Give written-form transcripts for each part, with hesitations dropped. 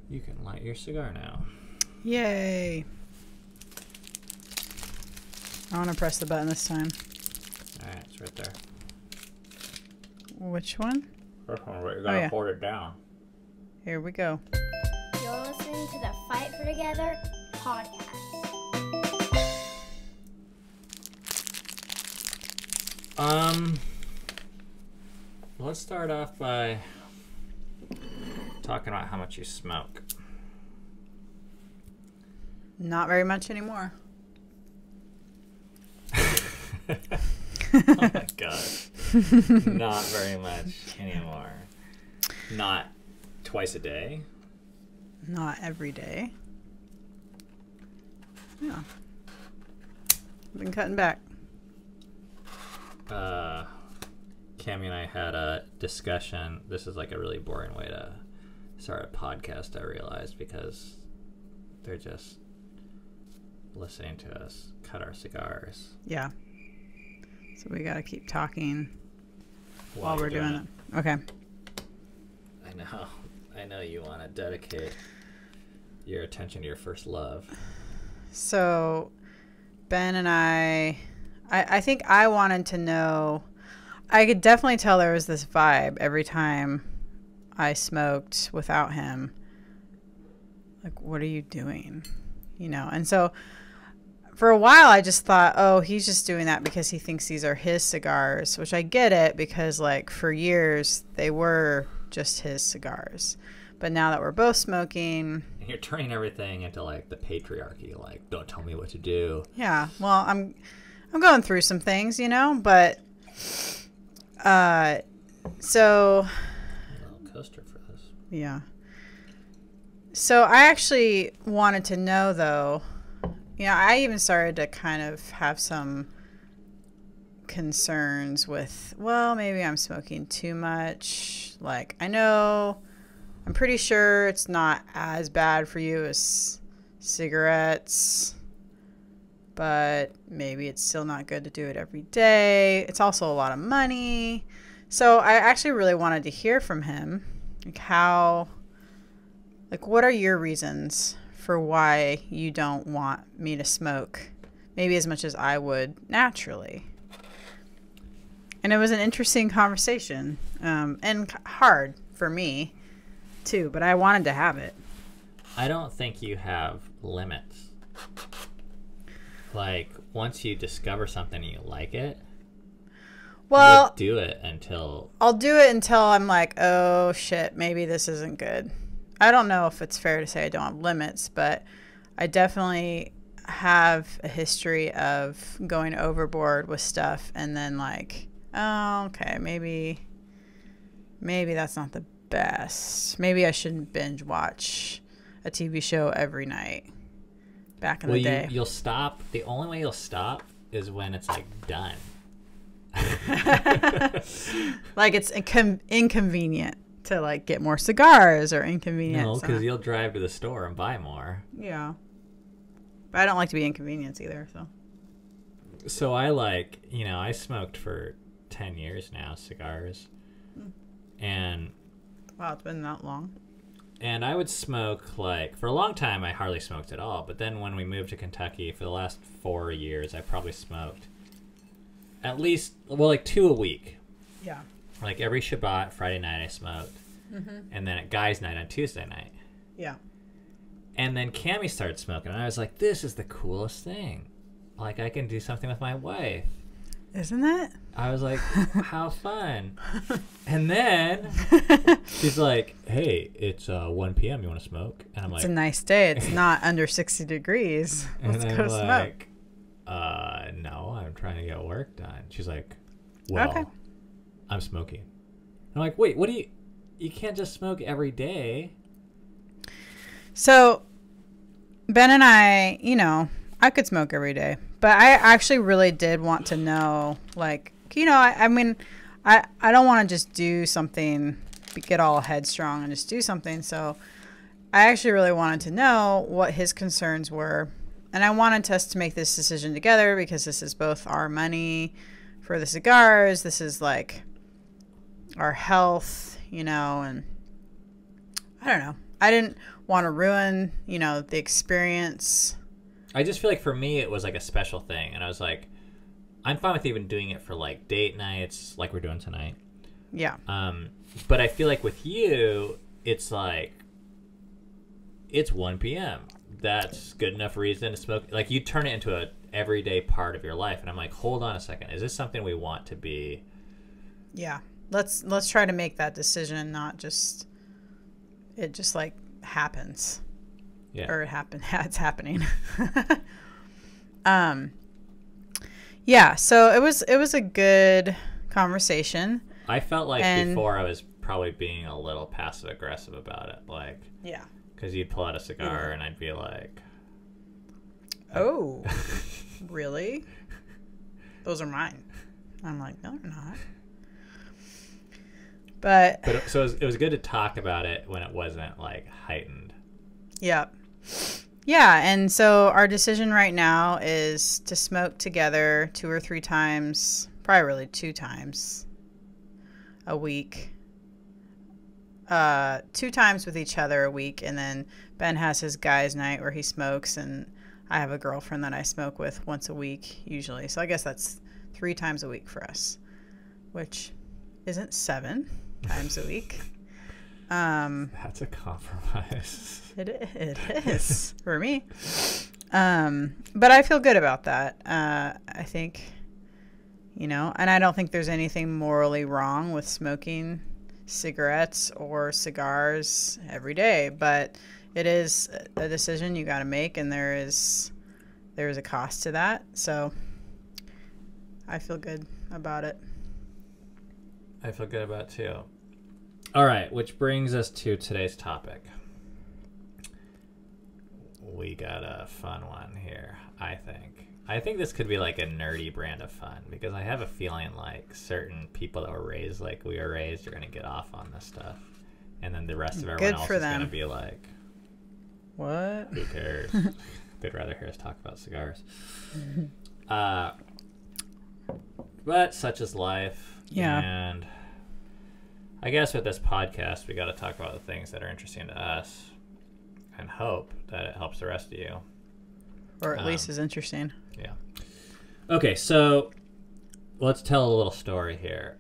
You can light your cigar now. Yay. I want to press the button this time. Alright, it's right there. Which one? First one, you gotta hold it down. Here we go. You're listening to the Fight for Together podcast. Let's start off by talking about how much you smoke. Not very much anymore. Oh my god. Not very much anymore. Not twice a day? Not every day. Yeah. Been cutting back. Cammy and I had a discussion. This is like a really boring way to start a podcast, I realized, because they're just listening to us cut our cigars. Yeah. So we gotta keep talking while we're doing it. Okay. I know you want to dedicate your attention to your first love. So Ben and I think I wanted to know, I could definitely tell there was this vibe every time I smoked without him. Like, what are you doing? You know? And so for a while I just thought, oh, he's just doing that because he thinks these are his cigars, which I get it, because like for years they were just his cigars. But now that we're both smoking, you're turning everything into like the patriarchy, like, don't tell me what to do. Yeah. Well, I'm going through some things, you know, but so A little coaster for this. yeah. So I actually wanted to know, though, you know, I even started to kind of have some concerns with, well, maybe I'm smoking too much. Like, I'm pretty sure it's not as bad for you as cigarettes, but maybe it's still not good to do it every day. It's also a lot of money. So I actually really wanted to hear from him, like what are your reasons for why you don't want me to smoke maybe as much as I would naturally? And it was an interesting conversation, and hard for me too, but I wanted to have it. I don't think you have limits. Like, once you discover something and you like it, well, you'll do it until... I'll do it until I'm like, oh shit, maybe this isn't good. I don't know if it's fair to say I don't have limits, but I definitely have a history of going overboard with stuff and then like, oh, okay, maybe that's not the best. Maybe I shouldn't binge watch a TV show every night back in the day. You'll stop. The only way you'll stop is when it's like done. Like it's inconvenient to like get more cigars, or inconvenient. No, because you'll drive to the store and buy more. Yeah. But I don't like to be inconvenienced either, so. So I smoked for 10 years now, cigars. And wow, it's been that long. And I would smoke, like, for a long time I hardly smoked at all. But then when we moved to Kentucky, for the last 4 years, I probably smoked at least, well, like 2 a week. Yeah. Like every Shabbat, Friday night I smoked. Mm-hmm. And then at guys' night on Tuesday night. Yeah. And then Cammie started smoking, and I was like, this is the coolest thing. Like, I can do something with my wife. Isn't it? I was like, how fun. And then she's like, hey, it's 1 p.m. You want to smoke? And I'm like, it's a nice day. It's not under 60 degrees. Let's go smoke. No, I'm trying to get work done. She's like, well, okay. I'm smoking. I'm like, wait, what do you can't just smoke every day. So Ben and I, you know, I could smoke every day, but I actually really did want to know, like, you know, I mean, I don't want to just do something, get all headstrong and just do something. So I actually really wanted to know what his concerns were. And I wanted us to make this decision together because this is both our money for the cigars. This is like our health, you know, and I don't know. I didn't want to ruin, the experience. I just feel like for me it was like a special thing, and I was like, I'm fine with even doing it for like date nights, like we're doing tonight. Yeah. But I feel like with you, it's like it's 1 p.m. That's good enough reason to smoke. Like you turn it into a everyday part of your life, and I'm like, hold on a second, is this something we want to be? Yeah. Let's try to make that decision, not just it just like happens. Yeah. Or it's happening. Yeah, so it was a good conversation. I felt like before I was probably being a little passive aggressive about it, like, yeah, because you'd pull out a cigar and I'd be like, oh, really? Those are mine. I'm like, no, they're not. But so it was good to talk about it when it wasn't like heightened. Yeah. Yeah, and so our decision right now is to smoke together 2 or 3 times, probably really 2 times a week. 2 times with each other a week, and then Ben has his guys' night where he smokes, and I have a girlfriend that I smoke with once a week usually. So I guess that's 3 times a week for us, which isn't 7 times a week. That's a compromise. It is for me. But I feel good about that. I think, and I don't think there's anything morally wrong with smoking cigarettes or cigars every day, but it is a decision you got to make, and there is a cost to that. So I feel good about it. I feel good about it too. All right, which brings us to today's topic. We got a fun one here, I think. I think this could be like a nerdy brand of fun, because I have a feeling like certain people that were raised like we were raised are going to get off on this stuff. And then the rest of everyone else is going to be like, what? Who cares? They'd rather hear us talk about cigars. But such is life. Yeah. And I guess with this podcast, we got to talk about the things that are interesting to us and hope that it helps the rest of you. Or at least is interesting. Yeah. Okay, so let's tell a little story here.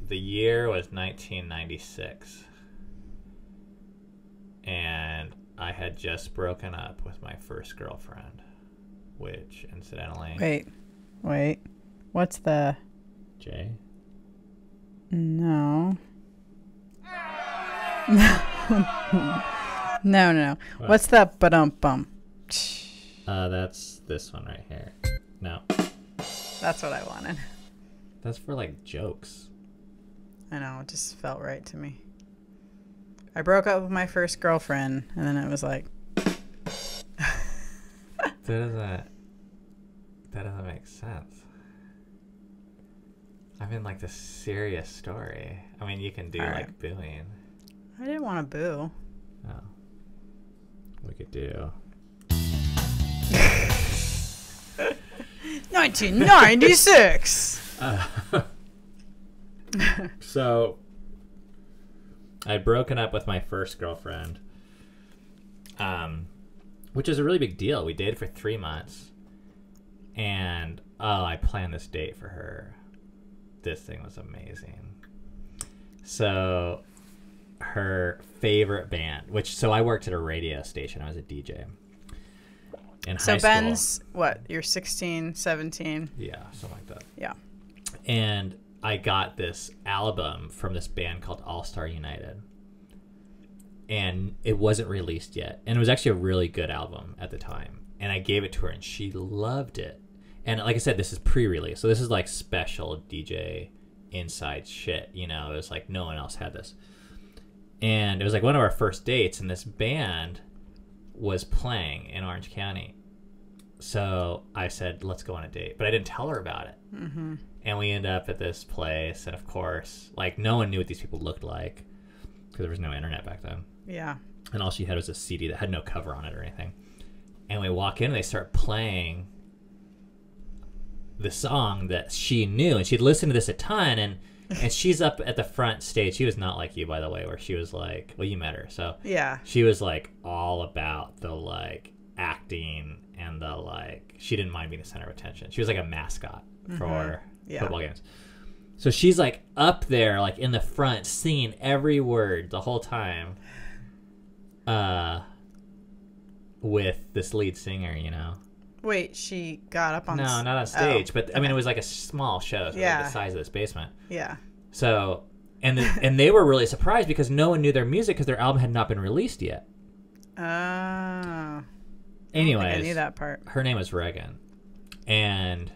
The year was 1996. And I had just broken up with my first girlfriend, which incidentally... Wait. What's the... J? No. No. What? What's that ba-dum-bum? That's this one right here. No. That's what I wanted. That's for like jokes. I know, it just felt right to me. I broke up with my first girlfriend, and then it was like... That doesn't make sense. I mean, like, the serious story. I mean, you can do, like, booing. I didn't want to boo. Oh. We could do... 1996! So, I'd broken up with my first girlfriend, which is a really big deal. We dated for 3 months, and, I planned this date for her. This thing was amazing. So, her favorite band, so I worked at a radio station. I was a DJ. In high school. Ben's, what, you're 16, 17? Yeah, something like that. Yeah. And I got this album from this band called All Star United. And it wasn't released yet. And it was actually a really good album at the time. And I gave it to her, and she loved it. And like I said, this is pre-release. So this is like special DJ inside shit. It was like no one else had this. And it was like one of our first dates, and this band was playing in Orange County. So I said, let's go on a date. But I didn't tell her about it. Mm-hmm. And we ended up at this place. And of course, like, no one knew what these people looked like, because there was no internet back then. Yeah. And all she had was a CD that had no cover on it or anything. And we walk in, and they start playing the song that she knew. And she'd listened to this a ton. And And she's up at the front stage. She was not like you, by the way, where she was like, well, you met her. So Yeah. she was like all about the like acting and the like, she didn't mind being the center of attention. She was like a mascot for football games. So she's like up there, like in the front, singing every word the whole time with this lead singer, you know. Wait, she got up on No, not on stage, oh, but I mean, it was like a small show, so like the size of this basement. Yeah. So, and they were really surprised because no one knew their music because their album had not been released yet. Oh. Anyways, I knew that part. Her name was Reagan, and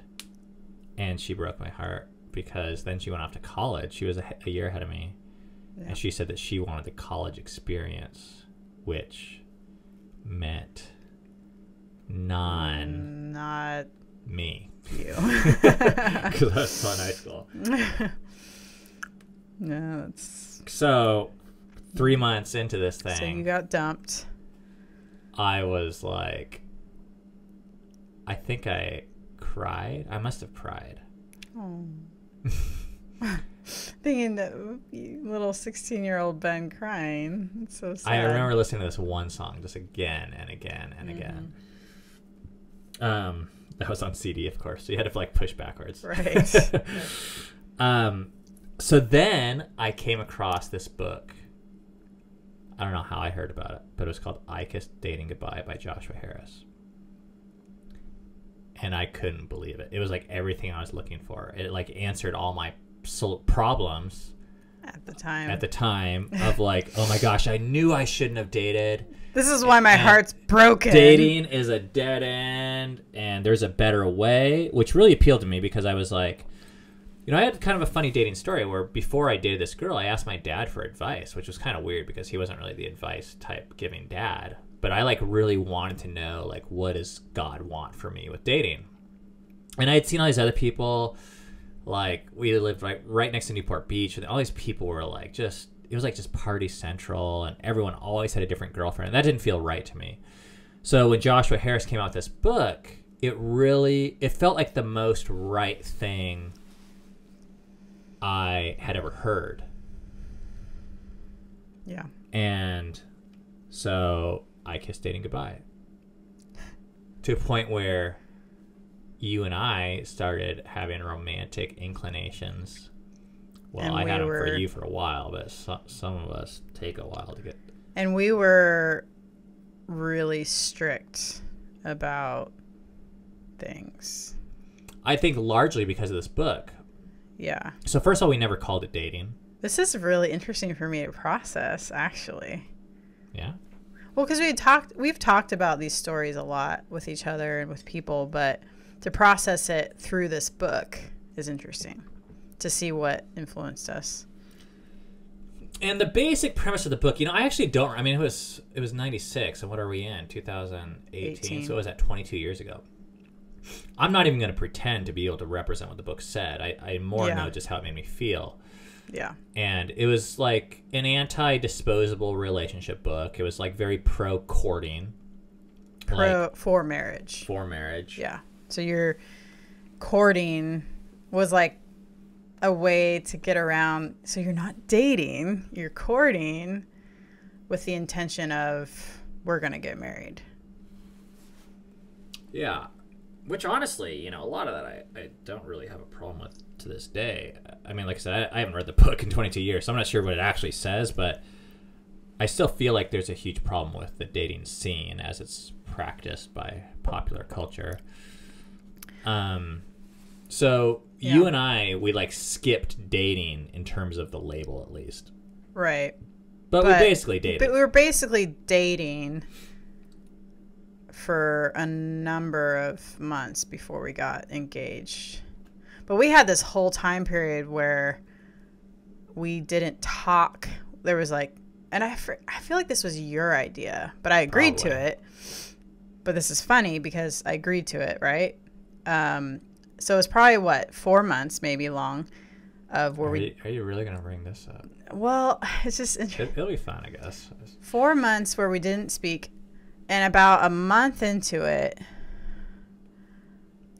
she broke my heart because then she went off to college. She was a year ahead of me, and she said that she wanted the college experience, which meant not me. You. Because I was still in high school. No, that's... So, 3 months into this thing. So you got dumped. I was like, I think I cried. I must have cried. Oh. Thinking that little 16-year-old Ben crying. It's so sad. I remember listening to this one song just again and again and again. That was on CD, of course, so you had to like push backwards. Right. So then I came across this book. I don't know how I heard about it, but it was called I Kissed Dating Goodbye by Joshua Harris. And I couldn't believe it. It was like everything I was looking for. It like answered all my problems at the time of like, oh my gosh, I knew I shouldn't have dated. This is why my heart's broken. Dating is a dead end and there's a better way, which really appealed to me because I was like, you know, I had kind of a funny dating story where before I dated this girl, I asked my dad for advice, which was kind of weird because he wasn't really the advice type giving dad. But I like really wanted to know, like, what does God want for me with dating? And I had seen all these other people, like, we lived right next to Newport Beach, and all these people were like just, it was like just party central, and everyone always had a different girlfriend. And that didn't feel right to me. So when Joshua Harris came out with this book, it felt like the most right thing I had ever heard. Yeah. And so I Kissed Dating Goodbye. To a point where you and I started having romantic inclinations. Well, I had them for you for a while, but some of us take a while to get. And we were really strict about things. I think largely because of this book. Yeah. So first of all, we never called it dating. This is really interesting for me to process, actually. Yeah. Well, because we've talked about these stories a lot with each other and with people, but to process it through this book is interesting to see what influenced us. And the basic premise of the book, you know, I actually don't. I mean, it was 96, and what are we in? 2018. So it was at 22 years ago. I'm not even going to pretend to be able to represent what the book said. I more know just how it made me feel. Yeah. And it was like an anti-disposable relationship book. It was like very pro-courting. For marriage. For marriage. Yeah. So your courting was like a way to get around. So you're not dating, you're courting with the intention of we're going to get married. Yeah. Which honestly, you know, a lot of that I don't really have a problem with to this day. I mean, like I said, I haven't read the book in 22 years, so I'm not sure what it actually says, but I still feel like there's a huge problem with the dating scene as it's practiced by popular culture. So you and I, we like skipped dating in terms of the label at least. Right. But we basically dated. But we were basically dating for a number of months before we got engaged. But we had this whole time period where we didn't talk. There was like, and I feel like this was your idea, but I agreed to it. But this is funny because I agreed to it, right? So it was probably 4 months maybe long of where Are you really going to bring this up? Well, it's just it'll be fun, I guess. 4 months where we didn't speak. And about a month into it,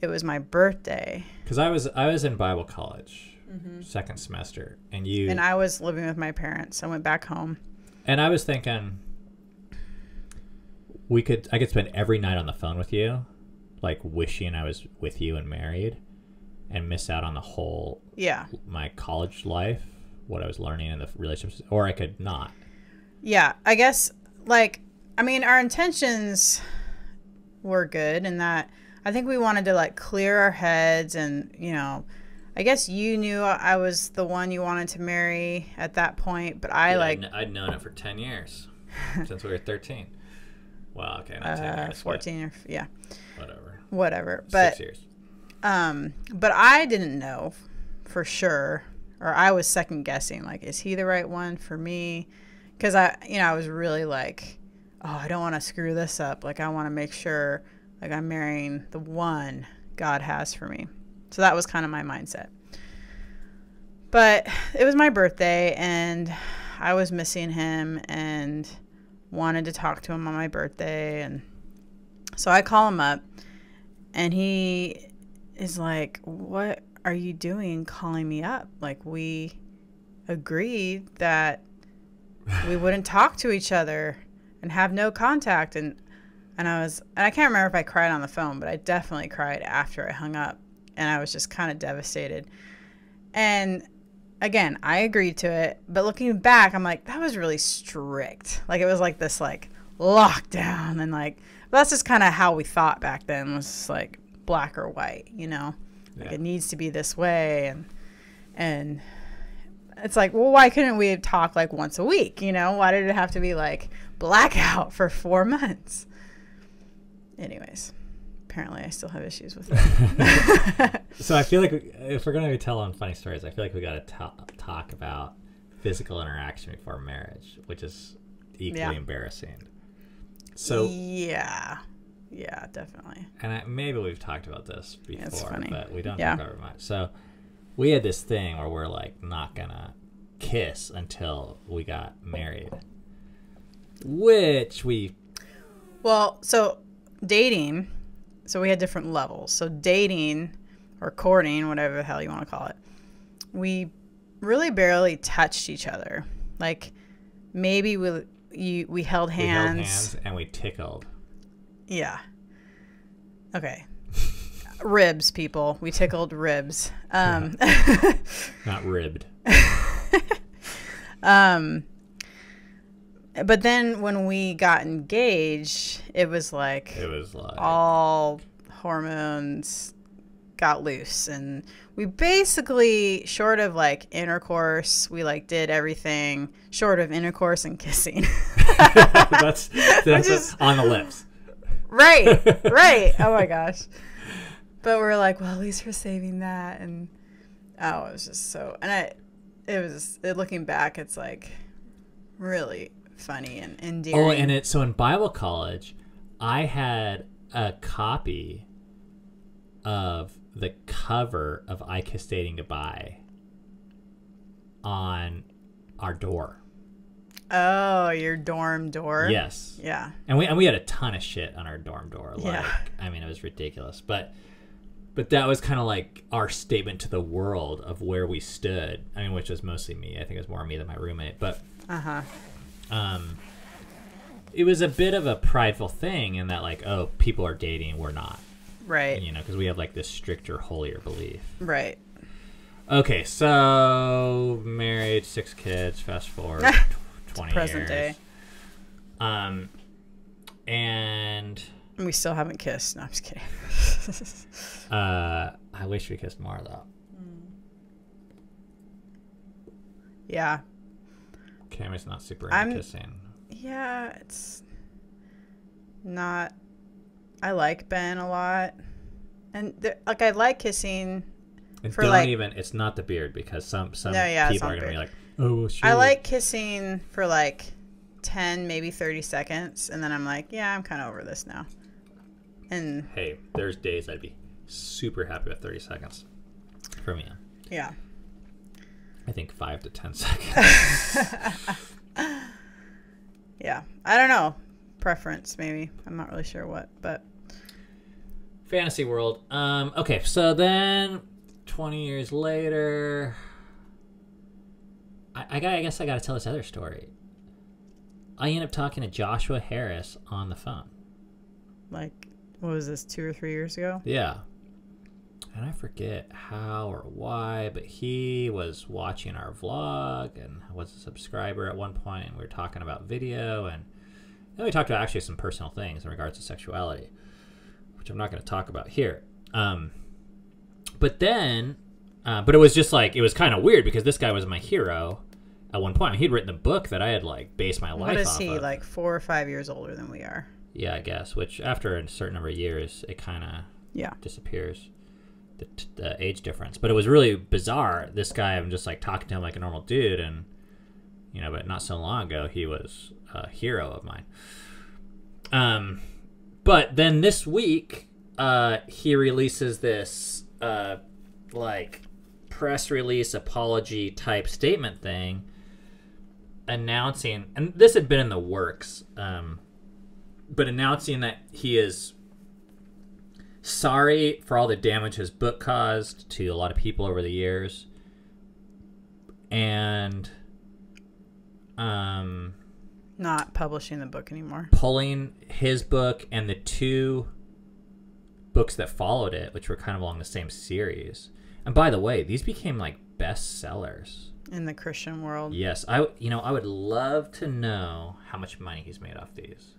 it was my birthday. Because I was in Bible college second semester, and you And I was living with my parents. I went back home. and I was thinking I could spend every night on the phone with you, like wishing I was with you and married, and miss out on the whole my college life, what I was learning in the relationships, or I could not. Yeah, I guess, like, I mean, our intentions were good in that I think we wanted to, like, clear our heads and, you know, I guess you knew I was the one you wanted to marry at that point, but I'd known it for 10 years, since we were 13. Well, okay, not 10 years. 14 or, yeah. Whatever. But 6 years. But I didn't know for sure, or I was second guessing, like, is he the right one for me? Because I was really like, oh, I don't want to screw this up. Like, I want to make sure, like, I'm marrying the one God has for me. So that was kind of my mindset. But it was my birthday, and I was missing him and wanted to talk to him on my birthday. And so I call him up, and he is like, what are you doing calling me up? Like, we agreed that we wouldn't talk to each other and have no contact. And I can't remember if I cried on the phone, but I definitely cried after I hung up, and I was just kind of devastated. And again, I agreed to it, but looking back, I'm like, that was really strict. Like, it was like this, like, lockdown, and like, that's just kind of how we thought back then, was just like black or white, you know, like it needs to be this way. And it's like, well, why couldn't we talk like once a week? You know, why did it have to be like blackout for 4 months? Anyways, apparently I still have issues with it. So I feel like if we're going to be telling funny stories, I feel like we got to talk about physical interaction before marriage, which is equally embarrassing. So yeah, definitely. And maybe we've talked about this before, but we don't talk about it much. So we had this thing where we're like not gonna kiss until we got married, so dating. So we had different levels. So dating or courting, whatever the hell you want to call it, we really barely touched each other. Like, maybe we held hands. We held hands and we tickled. Yeah. Okay. Ribs, people. We tickled ribs. Not ribbed. But then when we got engaged, it was like all hormones got loose, and we basically, short of like intercourse, we like did everything short of intercourse and kissing. that's on the lips. Right. Oh my gosh. But we're like, well, at least we're saving that. And it was just so, and looking back, it's like really funny and endearing. Oh, and so in Bible college, I had a copy of the cover of I Kissed Dating Goodbye on our door. Oh, your dorm door? Yes. Yeah. And we had a ton of shit on our dorm door. Like, I mean, it was ridiculous. But that was kind of like our statement to the world of where we stood. I mean, which was mostly me. I think it was more me than my roommate. But it was a bit of a prideful thing in that, like, oh, people are dating, we're not. Right. You know, because we have like this stricter, holier belief. Right. Okay, so married, 6 kids, fast forward 20 present years. Day. And we still haven't kissed. No, I'm just kidding. I wish we kissed more though. Yeah. Cammy's not super into kissing. Yeah, it's not. I like Ben a lot, and like I like kissing. And for it's not the beard, because some people are gonna be like, oh, well, sure. I like kissing for like 10, maybe 30 seconds, and then I'm like, yeah, I'm kind of over this now. And hey, there's days I'd be super happy with 30 seconds from you. Yeah. I think 5 to 10 seconds. Yeah, I don't know. Preference, maybe. I'm not really sure what, but fantasy world. Okay, so then 20 years later, I guess I got to tell this other story. I ended up talking to Joshua Harris on the phone. Like, what was this, 2 or 3 years ago? Yeah. And I forget how or why, but he was watching our vlog and was a subscriber at one point, and we were talking about video, and then we talked about actually some personal things in regards to sexuality, which I'm not going to talk about here. But it was just like, it was kind of weird because this guy was my hero at one point. He'd written a book that I had like based my life off of. What is he, like 4 or 5 years older than we are? Yeah, I guess, which after a certain number of years, it kind of disappears. The age difference, but it was really bizarre. This guy, I'm just like talking to him like a normal dude, and but not so long ago he was a hero of mine. But then this week he releases this like press release apology type statement thing, announcing, and this had been in the works, but announcing that he is sorry for all the damage his book caused to a lot of people over the years, and not publishing the book anymore, pulling his book and the 2 books that followed it, which were kind of along the same series. And by the way, these became like bestsellers in the Christian world. Yes, I would love to know how much money he's made off these.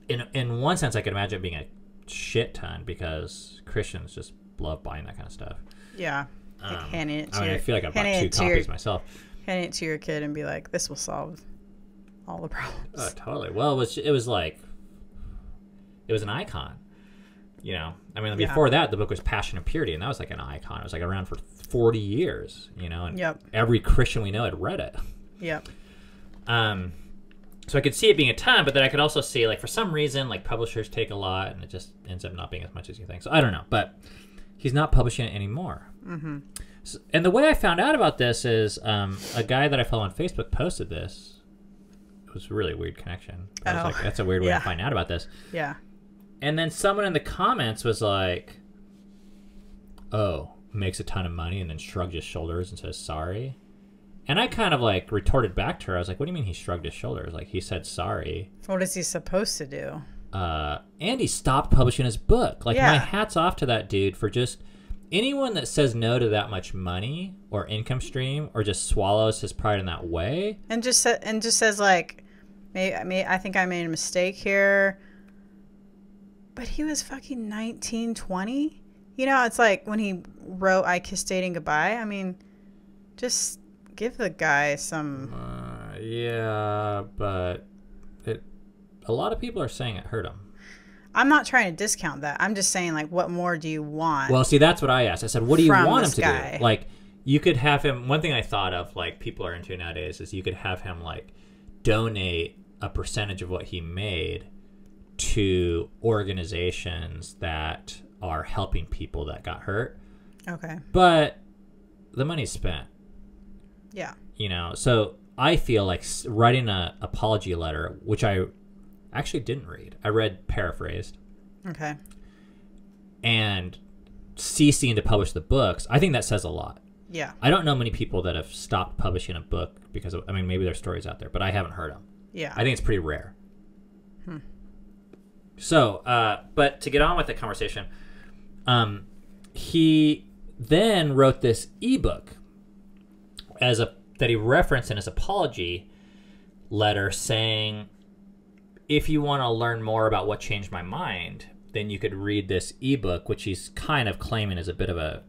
In one sense, I could imagine it being a shit ton because Christians just love buying that kind of stuff. Yeah, like handing it to I feel like I bought 2 copies myself. Handing it to your kid and be like, "This will solve all the problems." Oh, totally. Well, it was an icon. I mean, before that, the book was Passion and Purity, and that was like an icon. It was like around for 40 years. And every Christian we know had read it. Yep. So I could see it being a ton, but then I could also see, like, for some reason, like, publishers take a lot, and it just ends up not being as much as you think. So I don't know, but he's not publishing it anymore. Mm-hmm. So, and the way I found out about this is a guy that I follow on Facebook posted this. It was a really weird connection. I was like, that's a weird way to find out about this. Yeah. And then someone in the comments was like, "Oh, makes a ton of money," and then shrugged his shoulders and says sorry. And I kind of like retorted back to her. I was like, "What do you mean he shrugged his shoulders? Like, he said sorry." What is he supposed to do? And he stopped publishing his book. Like, my hat's off to that dude for just anyone that says no to that much money or income stream or just swallows his pride in that way. And just says like, I think I made a mistake here. But he was fucking 19, 20. It's like when he wrote "I Kissed Dating Goodbye." I mean, just give the guy some. Yeah, but a lot of people are saying it hurt him. I'm not trying to discount that. I'm just saying, like, what more do you want? Well, see, that's what I asked. I said, what do you want him to do? Like, you could have him. One thing I thought of, like, people are into nowadays is you could have him, like, donate a percentage of what he made to organizations that are helping people that got hurt. Okay. But the money's spent. Yeah. So I feel like writing an apology letter, which I actually didn't read. I read paraphrased. Okay. And ceasing to publish the books, I think that says a lot. Yeah. I don't know many people that have stopped publishing a book because of, maybe there's stories out there, but I haven't heard them. Yeah. I think it's pretty rare. So, but to get on with the conversation, he then wrote this ebook that he referenced in his apology letter, saying, if you want to learn more about what changed my mind, then you could read this ebook, which he's kind of claiming is a bit of a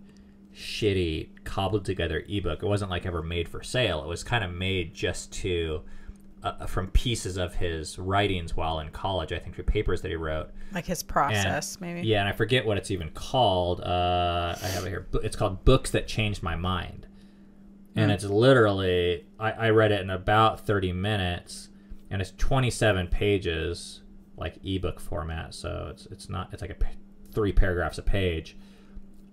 shitty, cobbled together ebook. It wasn't like ever made for sale. It was kind of made just to from pieces of his writings while in college, I think, through papers that he wrote. Like his process, maybe? Yeah, and I forget what it's even called. I have it here. It's called Books That Changed My Mind. And it's literally, I read it in about 30 minutes, and it's 27 pages, like ebook format. So it's like 3 paragraphs a page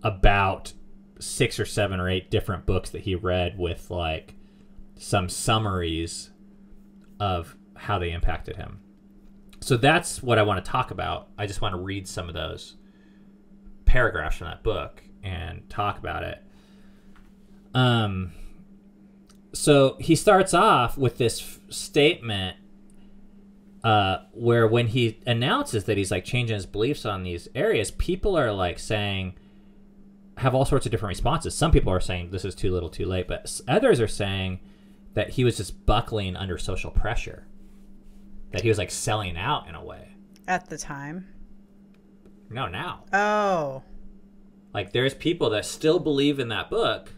about 6 or 7 or 8 different books that he read with like some summaries of how they impacted him. So that's what I want to talk about. I just want to read some of those paragraphs from that book and talk about it. So he starts off with this statement where when he announces that he's like changing his beliefs on these areas, people are like saying, have all sorts of different responses. Some people are saying this is too little too late, but others are saying that he was just buckling under social pressure, that he was like selling out in a way. At the time? No, now. Oh. Like there's people that still believe in that book,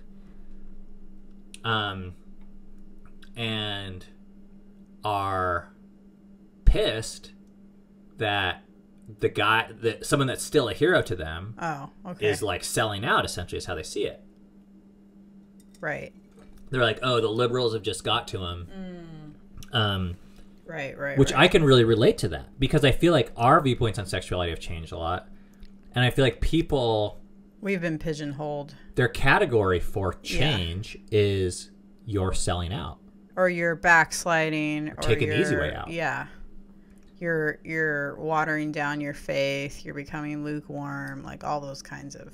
and are pissed that the guy, that someone that's still a hero to them, is like selling out. Essentially, is how they see it. Right. They're like, oh, the liberals have just got to him. Right. Which I can really relate to that, because I feel like our viewpoints on sexuality have changed a lot, and I feel like people, we've been pigeonholed. Their category for change is you're selling out, or you're backsliding, or taking the easy way out. Yeah. You're watering down your faith, you're becoming lukewarm, like all those kinds of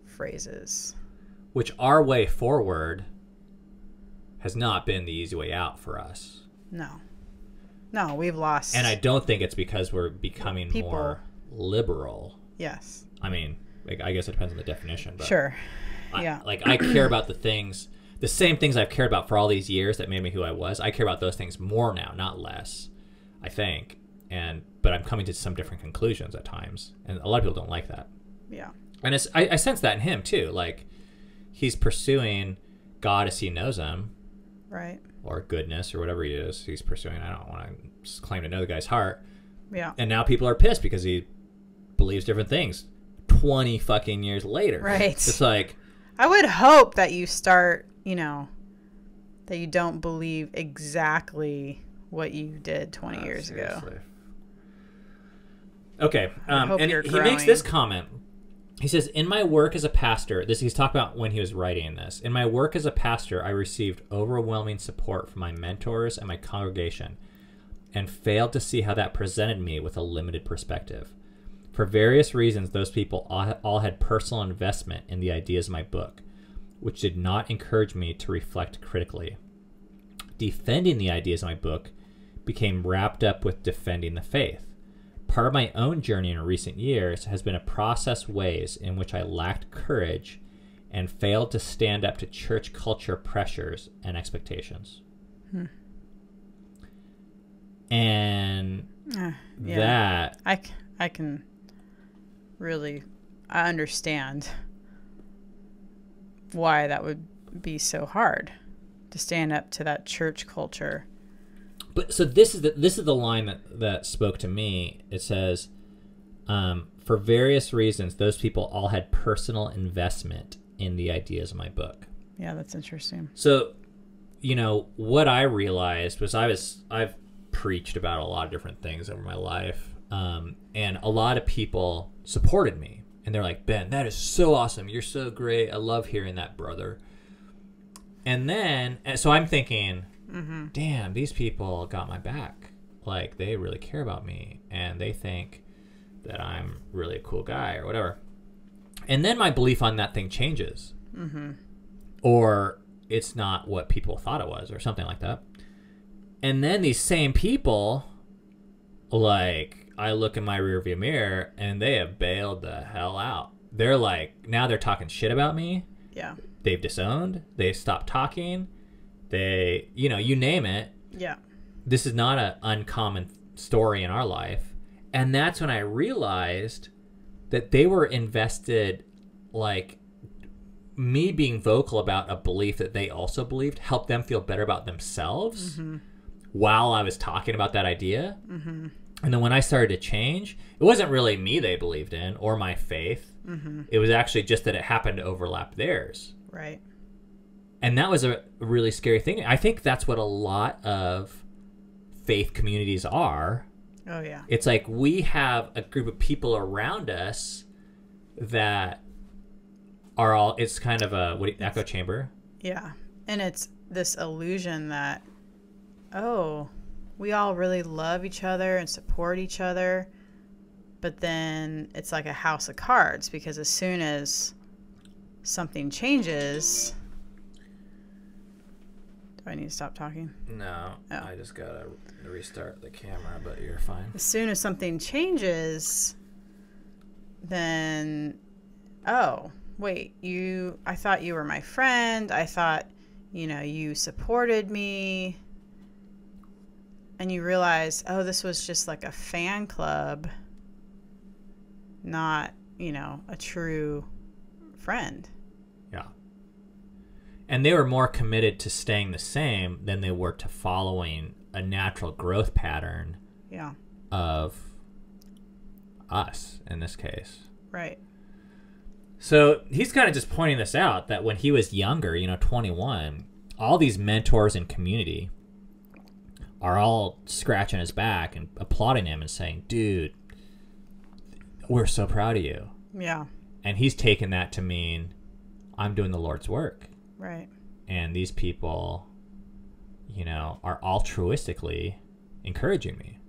phrases. Which our way forward has not been the easy way out for us. No, we've lost. And I don't think it's because we're becoming more liberal. Yes. I mean, I guess it depends on the definition. But sure. Yeah. I care about the same things I've cared about for all these years that made me who I was. I care about those things more now, not less, I think. But I'm coming to some different conclusions at times. And a lot of people don't like that. Yeah. And I sense that in him too. Like, he's pursuing God as he knows him. Right. Or goodness, or whatever he is. He's pursuing. I don't want to claim to know the guy's heart. Yeah. And now people are pissed because he believes different things 20 fucking years later. Right. It's like, I would hope that you start, that you don't believe exactly what you did 20 years ago. Okay. And he makes this comment. He says, in my work as a pastor, he's talking about when he was writing this. In my work as a pastor, I received overwhelming support from my mentors and my congregation, and failed to see how that presented me with a limited perspective. For various reasons, those people all had personal investment in the ideas of my book, which did not encourage me to reflect critically. Defending the ideas of my book became wrapped up with defending the faith. Part of my own journey in recent years has been to process ways in which I lacked courage and failed to stand up to church culture pressures and expectations. And that... I can really... I understand why that would be so hard to stand up to that church culture. But so this is the line that spoke to me. It says, for various reasons, those people all had personal investment in the ideas of my book. Yeah, that's interesting. So, what I realized was I've preached about a lot of different things over my life, and a lot of people supported me, and they're like, Ben, that is so awesome. You're so great. I love hearing that, brother. And so I'm thinking, damn, these people got my back. Like, they really care about me, and they think that I'm really a cool guy or whatever. And then my belief on that thing changes. Or it's not what people thought it was, or something like that. And then these same people, like, I look in my rearview mirror, and they have bailed the hell out. They're like, now they're talking shit about me. Yeah. They've disowned. They stopped talking. They, you name it. Yeah. This is not an uncommon story in our life. And that's when I realized that they were invested, like, me being vocal about a belief that they also believed helped them feel better about themselves while I was talking about that idea. And then when I started to change, it wasn't really me they believed in or my faith. It was actually just that it happened to overlap theirs. Right. And that was a really scary thing. I think that's what a lot of faith communities are. Oh, yeah. It's like we have a group of people around us that are all, it's kind of a echo chamber. Yeah. And it's this illusion that, we all really love each other and support each other. But then it's like a house of cards, because as soon as something changes. Do I need to stop talking? No, Oh. I just gotta restart the camera, but you're fine. As soon as something changes, then, oh, wait, I thought you were my friend. I thought, you supported me. And you realize, oh, this was just like a fan club, not, a true friend. Yeah. And they were more committed to staying the same than they were to following a natural growth pattern of us in this case. Right. So he's kind of just pointing this out, that when he was younger, 21, all these mentors in community are all scratching his back and applauding him and saying, dude, we're so proud of you. Yeah. And he's taken that to mean, I'm doing the Lord's work. Right. And these people, are altruistically encouraging me.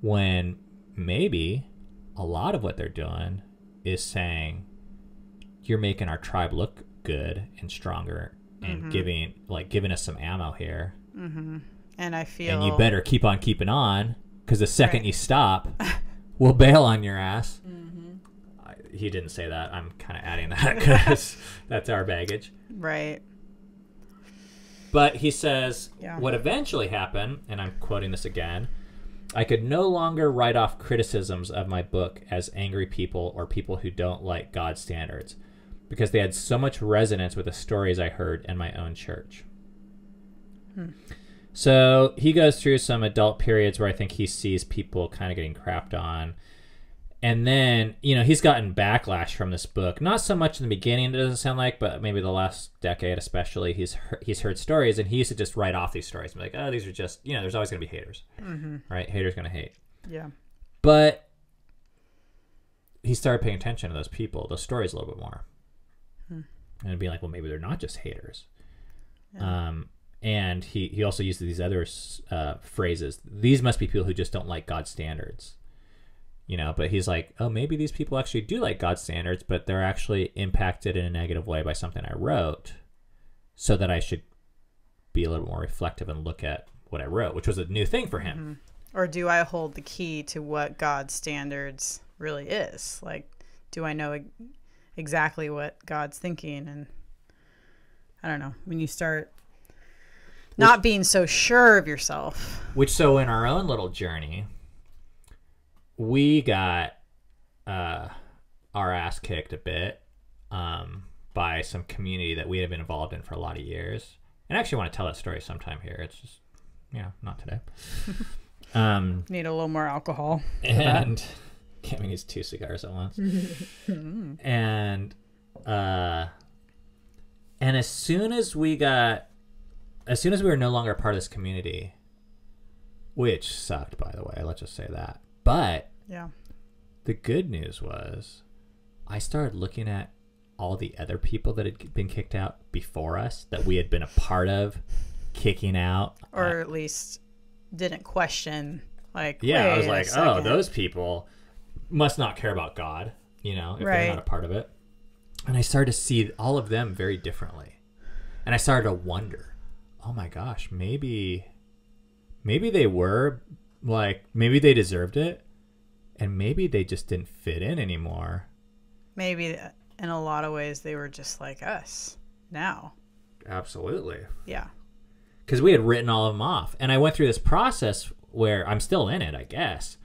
When maybe a lot of what they're doing is saying, you're making our tribe look good and stronger and giving us some ammo here. And I feel... And you better keep on keeping on, because the second you stop, we'll bail on your ass. He didn't say that. I'm kind of adding that because that's our baggage. Right. But he says, Yeah. what eventually happened, and I'm quoting this again, I could no longer write off criticisms of my book as angry people or people who don't like God's standards, because they had so much resonance with the stories I heard in my own church. So he goes through some adult periods where I think he sees people kind of getting crapped on. And then, he's gotten backlash from this book. Not so much in the beginning, it doesn't sound like, but maybe the last decade especially, he's heard stories, and he used to just write off these stories. And be like, oh, these are just, there's always going to be haters. Right? Haters going to hate. Yeah. But he started paying attention to those people, those stories a little bit more. And be like, well, maybe they're not just haters. Yeah. And he also used these other phrases. These must be people who just don't like God's standards. But he's like, oh, maybe these people actually do like God's standards, but they're actually impacted in a negative way by something I wrote, so that I should be a little more reflective and look at what I wrote, which was a new thing for him. Or do I hold the key to what God's standards really is? Like, do I know exactly what God's thinking? And I don't know, when you start not being so sure of yourself. So in our own little journey, we got our ass kicked a bit by some community that we had been involved in for a lot of years. And I actually want to tell that story sometime here. It's just, not today. Need a little more alcohol. And Kimmy needs 2 cigars at once. And as soon as we were no longer a part of this community, which sucked, by the way, let's just say that. But the good news was I started looking at all the other people that had been kicked out before us, that we had been a part of kicking out. Or at least didn't question. Like, I was like, oh, second. those people must not care about God, if they're not a part of it. And I started to see all of them very differently. And I started to wonder, oh my gosh, maybe they were, like, maybe they deserved it, and maybe they just didn't fit in anymore. Maybe in a lot of ways they were just like us now. Absolutely. Yeah. Because we had written all of them off. And I went through this process where I'm still in it, I guess.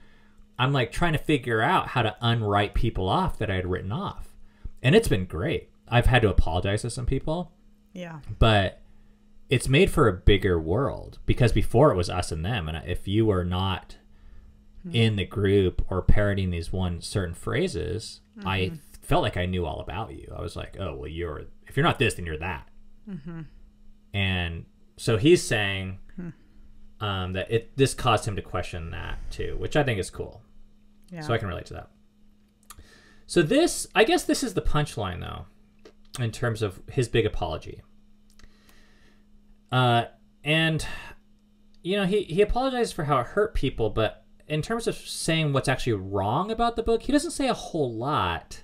I'm like trying to figure out how to unwrite people off that I had written off. And it's been great. I've had to apologize to some people. Yeah. But it's made for a bigger world, because before it was us and them. And if you were not in the group or parroting these certain phrases, I felt like I knew all about you. I was like, oh, well, if you're not this, then you're that. And so he's saying that this caused him to question that too, which I think is cool. Yeah. So I can relate to that. So I guess this is the punchline, though, in terms of his big apology. And, he apologizes for how it hurt people, but in terms of saying what's actually wrong about the book, he doesn't say a whole lot.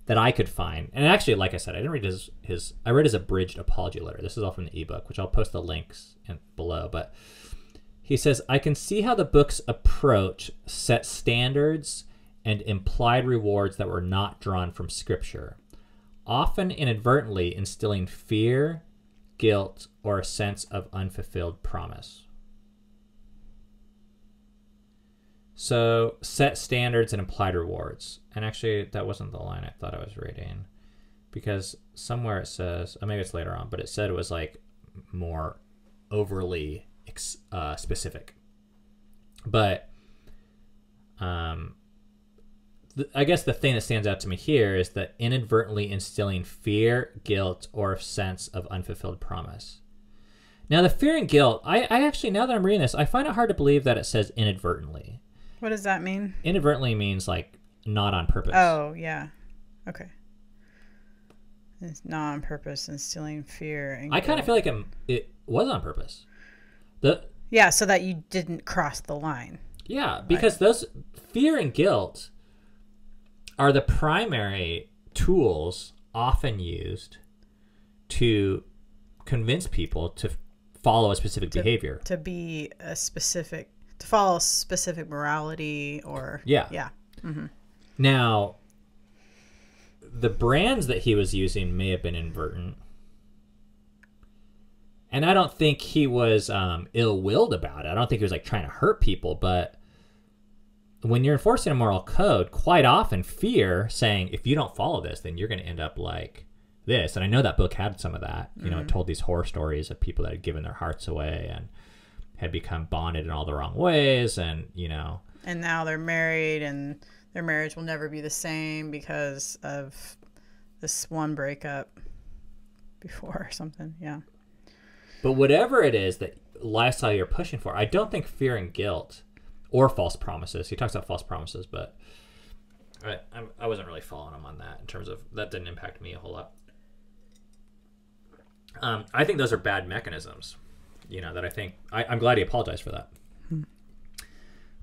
that I could find. And actually, like I said, I didn't read his I read his abridged apology letter. This is all from the ebook, which I'll post the links below. But he says, I can see how the book's approach set standards and implied rewards that were not drawn from Scripture, often inadvertently instilling fear, guilt, or a sense of unfulfilled promise. So, set standards and implied rewards. And actually, that wasn't the line I thought I was reading. Because somewhere it says, maybe it's later on, but it said it was like more overly specific. But I guess the thing that stands out to me here is that inadvertently instilling fear, guilt, or a sense of unfulfilled promise. Now, the fear and guilt, I actually, now that I'm reading this, I find it hard to believe that it says inadvertently. What does that mean? Inadvertently means like not on purpose. Oh, yeah. Okay. It's not on purpose, instilling fear and I kind of feel like it was on purpose. Yeah, so that you didn't cross the line. Yeah, because those fear and guilt are the primary tools often used to convince people to follow a specific behavior. To be a specific, to follow specific morality or... Yeah. Yeah. Mm-hmm. Now, the brands that he was using may have been inadvertent. And I don't think he was ill-willed about it. I don't think he was like trying to hurt people, but when you're enforcing a moral code, quite often fear saying, if you don't follow this, then you're going to end up like this. And I know that book had some of that. You know, it told these horror stories of people that had given their hearts away and had become bonded in all the wrong ways. And, you know. And now they're married and their marriage will never be the same because of this one breakup before or something. Yeah. But whatever it is that lifestyle you're pushing for, I don't think fear and guilt or false promises. He talks about false promises, but I wasn't really following him on that in terms of that didn't impact me a whole lot. I think those are bad mechanisms, you know, that I think I'm glad he apologized for that.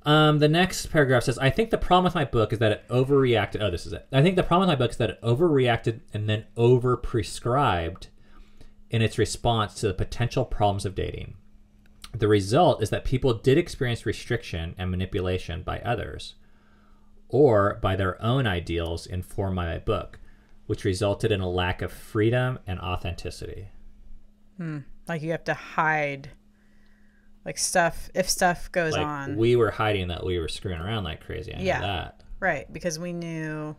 The next paragraph says, I think the problem with my book is that it overreacted. Oh, this is it. I think the problem with my book is that it overreacted and then over-prescribed in its response to the potential problems of dating. The result is that people did experience restriction and manipulation by others or by their own ideals informed by my book, which resulted in a lack of freedom and authenticity. Like you have to hide like stuff if stuff goes like on. We were hiding that we were screwing around like crazy. I know that. Right, because we knew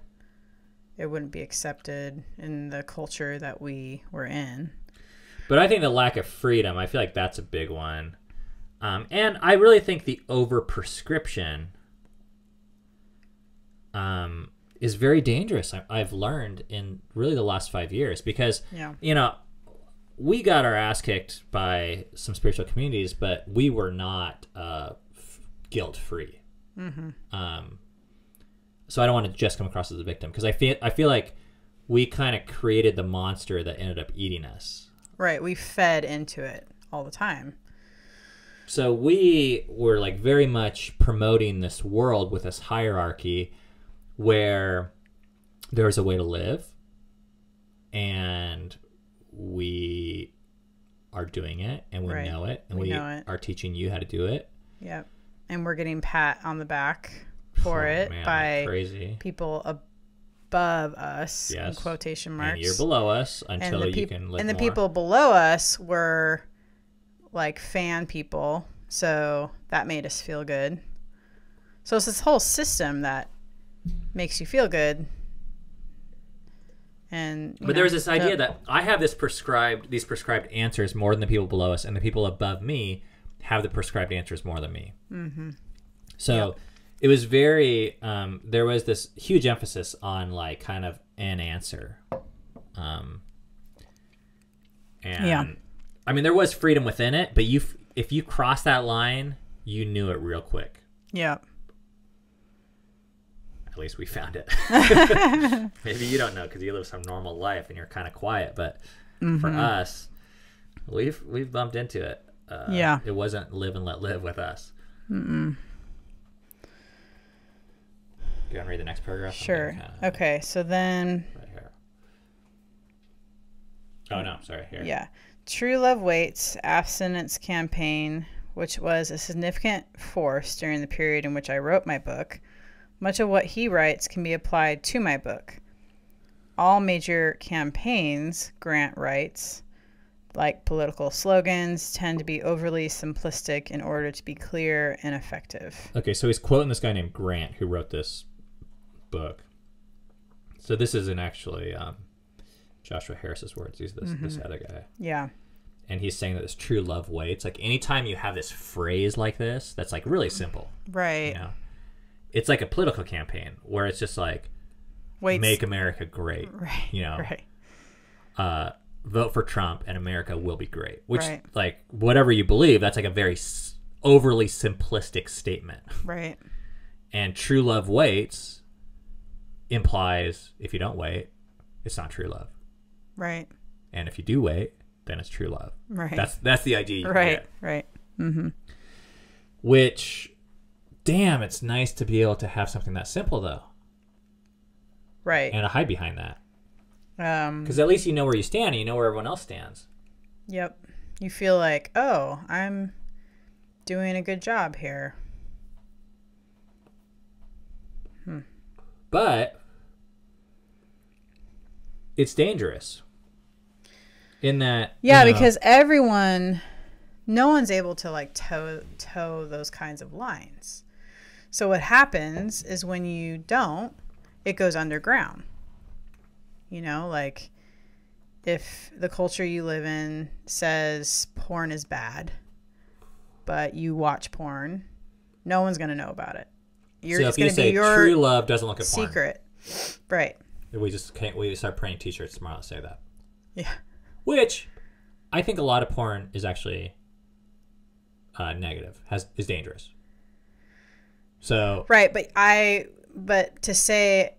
it wouldn't be accepted in the culture that we were in. But I think the lack of freedom, I feel like that's a big one. And I really think the over-prescription is very dangerous. I've learned in really the last 5 years because, you know, we got our ass kicked by some spiritual communities, but we were not guilt-free. So I don't want to just come across as a victim because I feel like we kind of created the monster that ended up eating us. Right, we fed into it all the time. So we were like very much promoting this world with this hierarchy where there's a way to live and we are doing it and we know it and we are teaching you how to do it. Yep. And we're getting pat on the back for by people above us, in quotation marks. And you're below us until you can live And the more. people below us were like fan people, so that made us feel good. So it's this whole system that makes you feel good. And but there was this idea that I have these prescribed answers more than the people below us, and the people above me have the prescribed answers more than me. So it was very there was this huge emphasis on like kind of an answer. And I mean, there was freedom within it, but if you crossed that line, you knew it real quick. Yeah. At least we found it. Maybe you don't know because you live some normal life and you're kind of quiet, but for us, we've bumped into it. It wasn't live and let live with us. you want to read the next paragraph? Sure. Okay, so then... Right here. Oh, no, sorry, here. Yeah. True Love Waits abstinence campaign, which was a significant force during the period in which I wrote my book. Much of what he writes can be applied to my book. All major campaigns, Grant writes, like political slogans, tend to be overly simplistic in order to be clear and effective. Okay, so he's quoting this guy named Grant who wrote this book. So this isn't actually Joshua Harris's words. He's this other guy. Yeah. And he's saying that this true love waits. Like anytime you have this phrase like this, that's like really simple. Right. You know? It's like a political campaign where it's just like, make America great. Right. You know? Right. Vote for Trump and America will be great. Which, like, whatever you believe, that's like a very overly simplistic statement. Right. And true love waits implies if you don't wait, it's not true love. Right. And if you do wait, then it's true love. Right. That's the idea. Right. Right. Mm-hmm. Which, damn, it's nice to be able to have something that simple though. Right. And to hide behind that. Because at least you know where you stand and you know where everyone else stands. Yep. You feel like, oh, I'm doing a good job here. But it's dangerous. In that, yeah, because no one's able to like toe those kinds of lines. So what happens is when you don't, it goes underground. You know, like if the culture you live in says porn is bad, but you watch porn, no one's going to know about it. So if you say true love doesn't look at porn. Secret. Right. We start printing t-shirts tomorrow that say that. Yeah. Which I think a lot of porn is actually negative, is dangerous. So right, but to say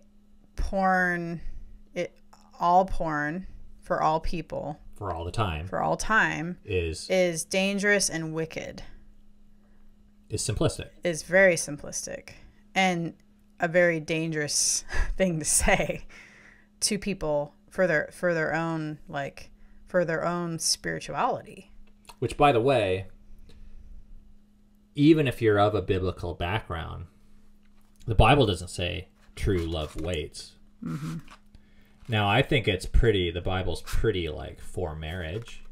porn, all porn for all people for all time is dangerous and wicked. Is simplistic. Is very simplistic and a very dangerous thing to say to people for their own spirituality. Which, by the way, even if you're of a biblical background, the Bible doesn't say true love waits. Mm-hmm. Now, I think the Bible's pretty like for marriage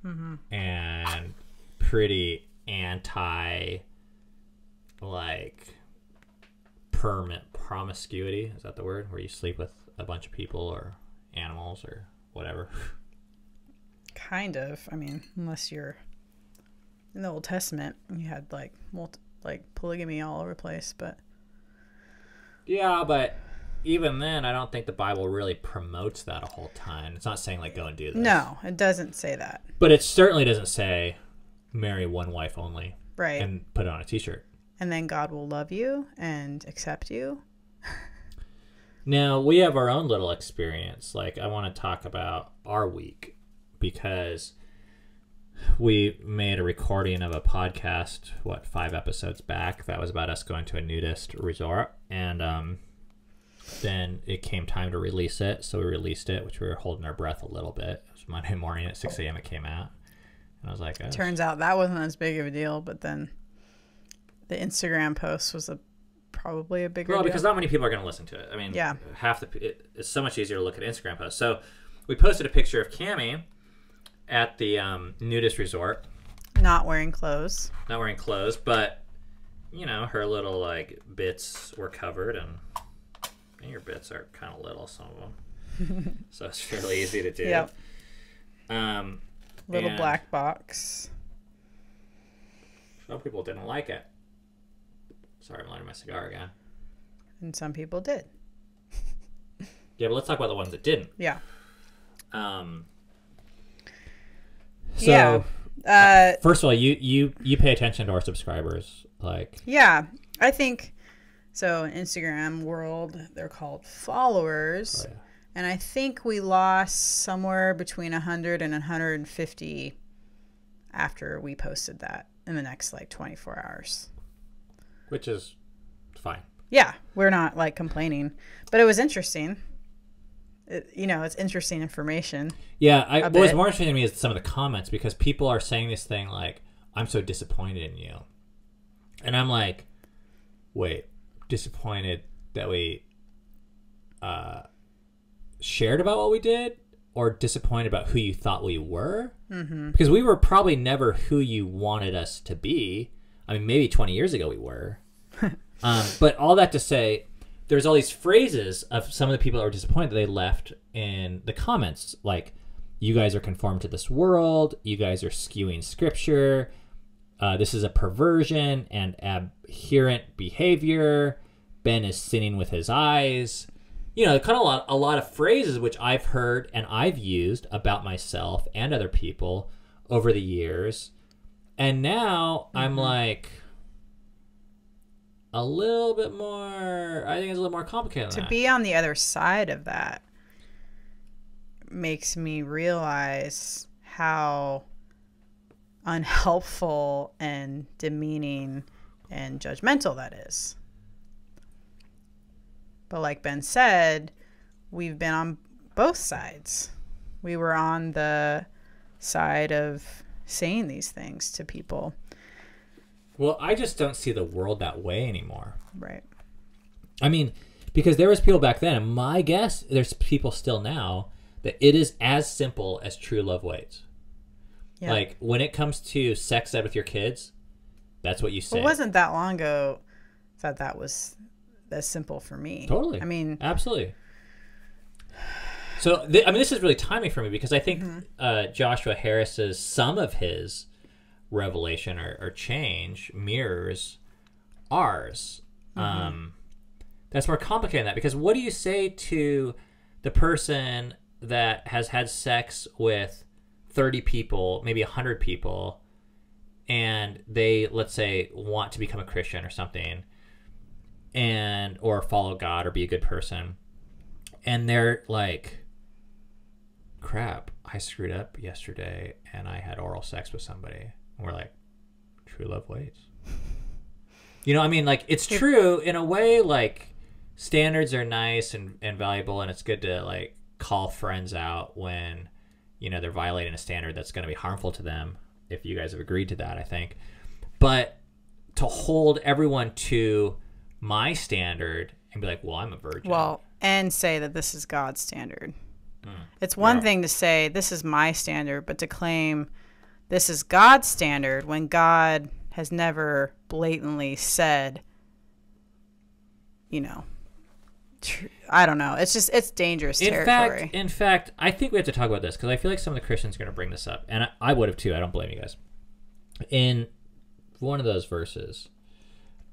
and pretty anti like promiscuity. Is that the word? Where you sleep with a bunch of people or animals or whatever. Kind of. I mean, unless you're in the Old Testament, you had like polygamy all over the place, but yeah, but even then, I don't think the Bible really promotes that a whole ton. It's not saying like go and do this. No, it doesn't say that. But it certainly doesn't say marry one wife only, right? And put it on a t-shirt. And then God will love you and accept you. Now, we have our own little experience. Like, I want to talk about our week because we made a recording of a podcast, 5 episodes back, that was about us going to a nudist resort. And then it came time to release it. So we released it, which we were holding our breath a little bit. It was Monday morning at 6 a.m. it came out. And I was like, turns out that wasn't as big of a deal, but then the Instagram post was probably a bigger deal. Because not many people are going to listen to it. I mean, yeah. It's so much easier to look at Instagram posts. So we posted a picture of Cammie at the nudist resort. Not wearing clothes, but, you know, her little, like, bits were covered, and your bits are kind of little, some of them. So it's fairly easy to do. Yep. Little black box. Some people didn't like it. Sorry, I'm lighting my cigar again. And some people did. Yeah, but let's talk about the ones that didn't. Yeah. First of all, you pay attention to our subscribers, like. Yeah, I think so. In Instagram world, they're called followers, oh, yeah. And I think we lost somewhere between 100 and 150 after we posted that in the next 24 hours. Which is fine. Yeah, we're not like complaining, but it was interesting. It's interesting information. Yeah, what was more interesting to me is some of the comments, because people are saying this thing like, I'm so disappointed in you. And I'm like, wait, disappointed that we shared about what we did, or disappointed about who you thought we were? Mm-hmm. Because we were probably never who you wanted us to be. I mean, maybe 20 years ago we were. But all that to say, there's all these phrases of some of the people that were disappointed that they left in the comments, like, you guys are conformed to this world, you guys are skewing scripture, this is a perversion and abhorrent behavior, Ben is sinning with his eyes. Kind of a lot of phrases which I've heard and I've used about myself and other people over the years. And now I'm like, a little bit more, I think it's a little more complicated than that. To be on the other side of that makes me realize how unhelpful and demeaning and judgmental that is. But like Ben said, we've been on both sides. We were on the side of saying these things to people. Well, I just don't see the world that way anymore. Right. I mean, because there was people back then, and my guess, there's people still now, that it is as simple as true love waits. Yeah. Like, when it comes to sex ed with your kids, that's what you say. It wasn't that long ago that was as simple for me. Totally. I mean... Absolutely. So, this is really timely for me, because I think Joshua Harris's, some of his revelation or change mirrors ours. That's more complicated than that, because what do you say to the person that has had sex with 30 people, maybe 100 people, and they, let's say, want to become a Christian or something, or follow God or be a good person, and they're like, crap, I screwed up yesterday and I had oral sex with somebody. We're like, true love waits. Like, it's true in a way. Like, standards are nice and valuable, and it's good to like call friends out when they're violating a standard that's going to be harmful to them, if you guys have agreed to that, I think. But to hold everyone to my standard and be like, well, I'm a virgin, and say that this is God's standard. It's one thing to say this is my standard, but to claim this is God's standard when God has never blatantly said, I don't know. It's dangerous territory. In fact, I think we have to talk about this, because I feel like some of the Christians are going to bring this up, and I would have too. I don't blame you guys. In one of those verses,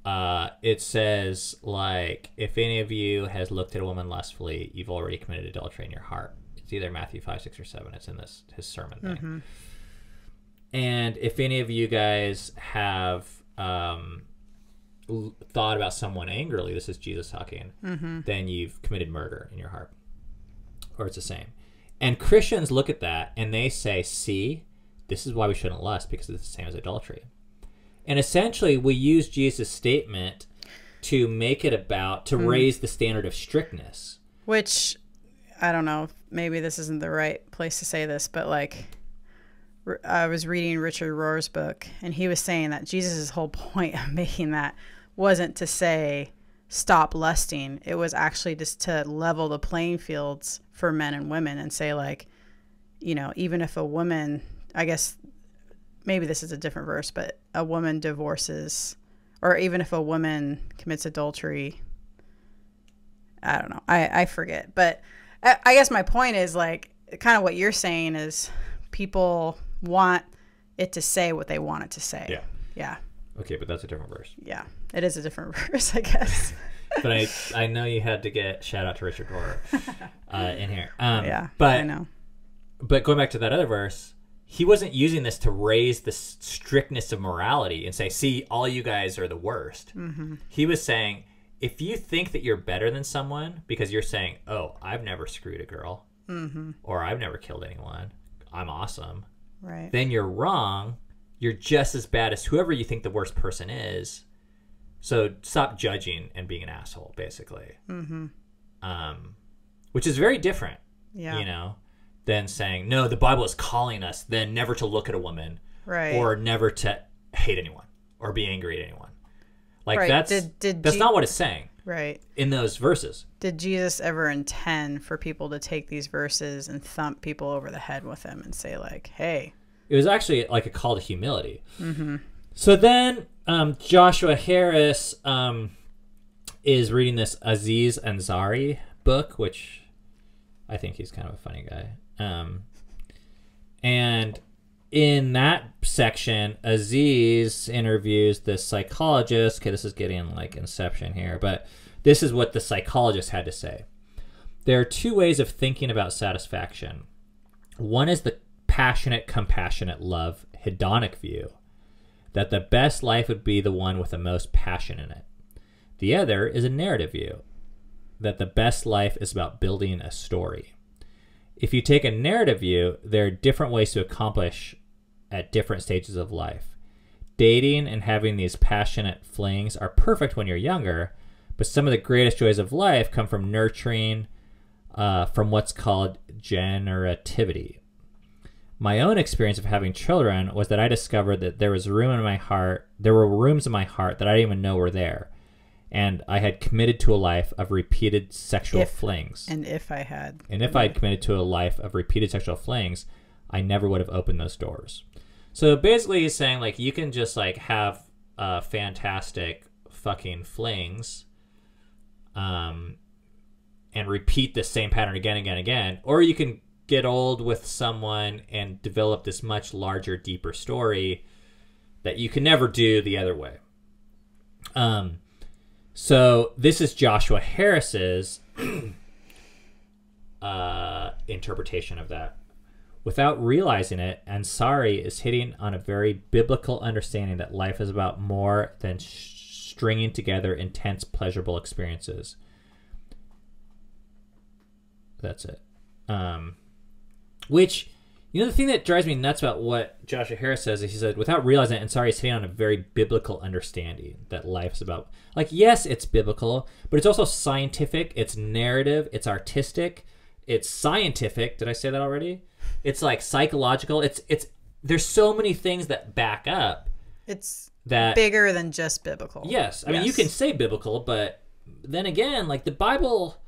it says, like, if any of you has looked at a woman lustfully, you've already committed adultery in your heart. It's either Matthew 5, 6, or 7. It's in his sermon thing. Mm-hmm. And if any of you guys have thought about someone angrily, this is Jesus talking, then you've committed murder in your heart. Or it's the same. And Christians look at that and they say, see, this is why we shouldn't lust, because it's the same as adultery. And essentially, we use Jesus' statement to make it about, to raise the standard of strictness. Which, I don't know, maybe this isn't the right place to say this, but like, I was reading Richard Rohr's book, and he was saying that Jesus' whole point of making that wasn't to say stop lusting. It was actually just to level the playing fields for men and women and say, like, even if a woman, I guess maybe this is a different verse, but a woman divorces, or even if a woman commits adultery, I don't know. I forget. But I guess my point is, like, kind of what you're saying is people want it to say what they want it to say. Yeah. Yeah. Okay, but that's a different verse. Yeah, it is a different verse, I guess. But I know you had to get shout out to Richard Rohr in here. Yeah, but I know. But going back to that other verse, he wasn't using this to raise the strictness of morality and say, see, all you guys are the worst. Mm-hmm. He was saying, if you think that you're better than someone because you're saying, oh, I've never screwed a girl, or I've never killed anyone, I'm awesome, right? Then you're wrong. You're just as bad as whoever you think the worst person is. So stop judging and being an asshole, basically. Mm-hmm. Which is very different, Yeah. you know, than saying, no, the Bible is calling us then never to look at a woman, Right. or never to hate anyone or be angry at anyone. Like Right. that's not what it's saying. Right. In those verses. Did Jesus ever intend for people to take these verses and thump people over the head with them and say, like, hey? It was actually like a call to humility. Mm-hmm. So then Joshua Harris is reading this Aziz Ansari book, which I think he's kind of a funny guy. And in that section, Aziz interviews this psychologist. Okay, this is getting like Inception here, but this is what the psychologist had to say. There are two ways of thinking about satisfaction. One is the passionate, compassionate love, hedonic view, that the best life would be the one with the most passion in it. The other is a narrative view, that the best life is about building a story. If you take a narrative view, there are different ways to accomplish at different stages of life. Dating and having these passionate flings are perfect when you're younger, but some of the greatest joys of life come from nurturing, from what's called generativity. My own experience of having children was that I discovered that there was room in my heart. There were rooms in my heart that I didn't even know were there. And I had committed to a life of repeated sexual flings. And if I had committed to a life of repeated sexual flings, I never would have opened those doors. So basically he's saying, like, you can just, like, have fantastic fucking flings and repeat the same pattern again and again and again. Or you can get old with someone and develop this much larger, deeper story that you can never do the other way. So this is Joshua Harris's interpretation of that. Without realizing it, Ansari is hitting on a very biblical understanding that life is about more than stringing together intense, pleasurable experiences. That's it. Which, you know, the thing that drives me nuts about what Joshua Harris says is he said, without realizing it, Ansari is hitting on a very biblical understanding that life's about, like, yes, it's biblical, but it's also scientific, it's narrative, it's artistic, it's scientific. Did I say that already? It's like psychological. It's there's so many things that back up. It's that bigger than just biblical. Yes. I mean, you can say biblical, but then again, like, the Bible,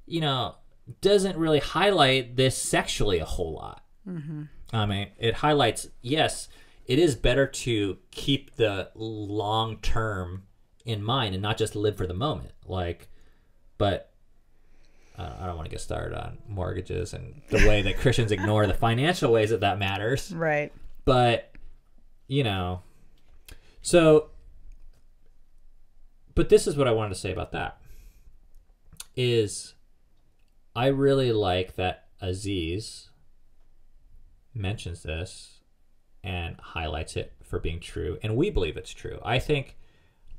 you know, doesn't really highlight this sexually a whole lot. Mm-hmm. I mean, it highlights, yes, it is better to keep the long term in mind and not just live for the moment. Like, but I don't want to get started on mortgages and the way that Christians ignore the financial ways that matters. Right. But, you know, so, but this is what I wanted to say about that, is I really like that Aziz mentions this and highlights it for being true, and we believe it's true. I think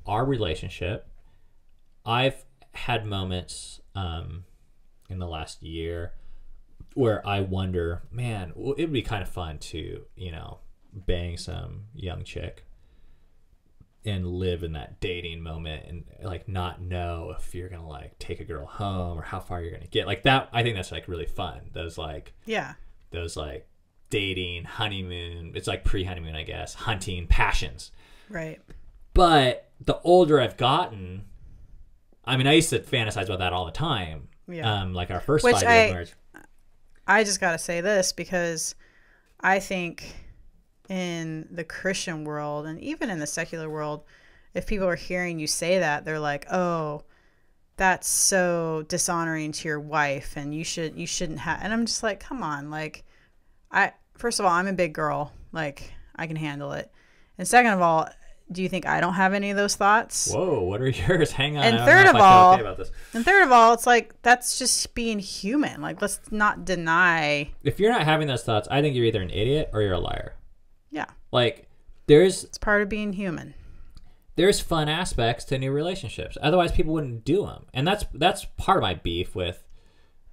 our relationship, I've had moments in the last year where I wonder, man, it would be kind of fun to, you know, bang some young chick and live in that dating moment and, like, not know if you're gonna, like, take a girl home or how far you're gonna get. Like, that, I think that's, like, really fun. Those, like, dating, honeymoon, it's like pre-honeymoon, I guess, hunting, passions. Right. But the older I've gotten, I mean, I used to fantasize about that all the time. Yeah. Like our first 5 years of marriage. I just got to say this because I think in the Christian world and even in the secular world, if people are hearing you say that, they're like, oh, that's so dishonoring to your wife and you shouldn't have. And I'm just like, come on. Like, first of all, I'm a big girl. Like, I can handle it. And second of all, do you think I don't have any of those thoughts? Whoa, what are yours? Hang on. And third of all, it's like, that's just being human. Like, let's not deny. If you're not having those thoughts, I think you're either an idiot or you're a liar. Yeah. Like, it's part of being human. There's fun aspects to new relationships. Otherwise, people wouldn't do them. And that's part of my beef with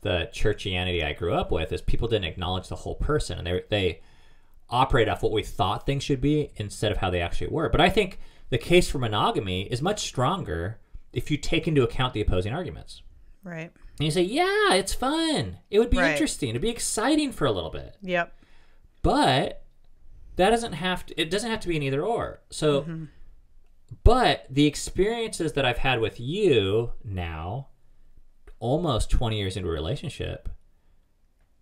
the churchianity I grew up with, is people didn't acknowledge the whole person, and they operate off what we thought things should be instead of how they actually were. But I think the case for monogamy is much stronger if you take into account the opposing arguments. Right. And you say, yeah, it's fun. It would be Right. interesting. It'd be exciting for a little bit. Yep. But that doesn't have to, it doesn't have to be an either or. So, but the experiences that I've had with you now, almost 20 years into a relationship,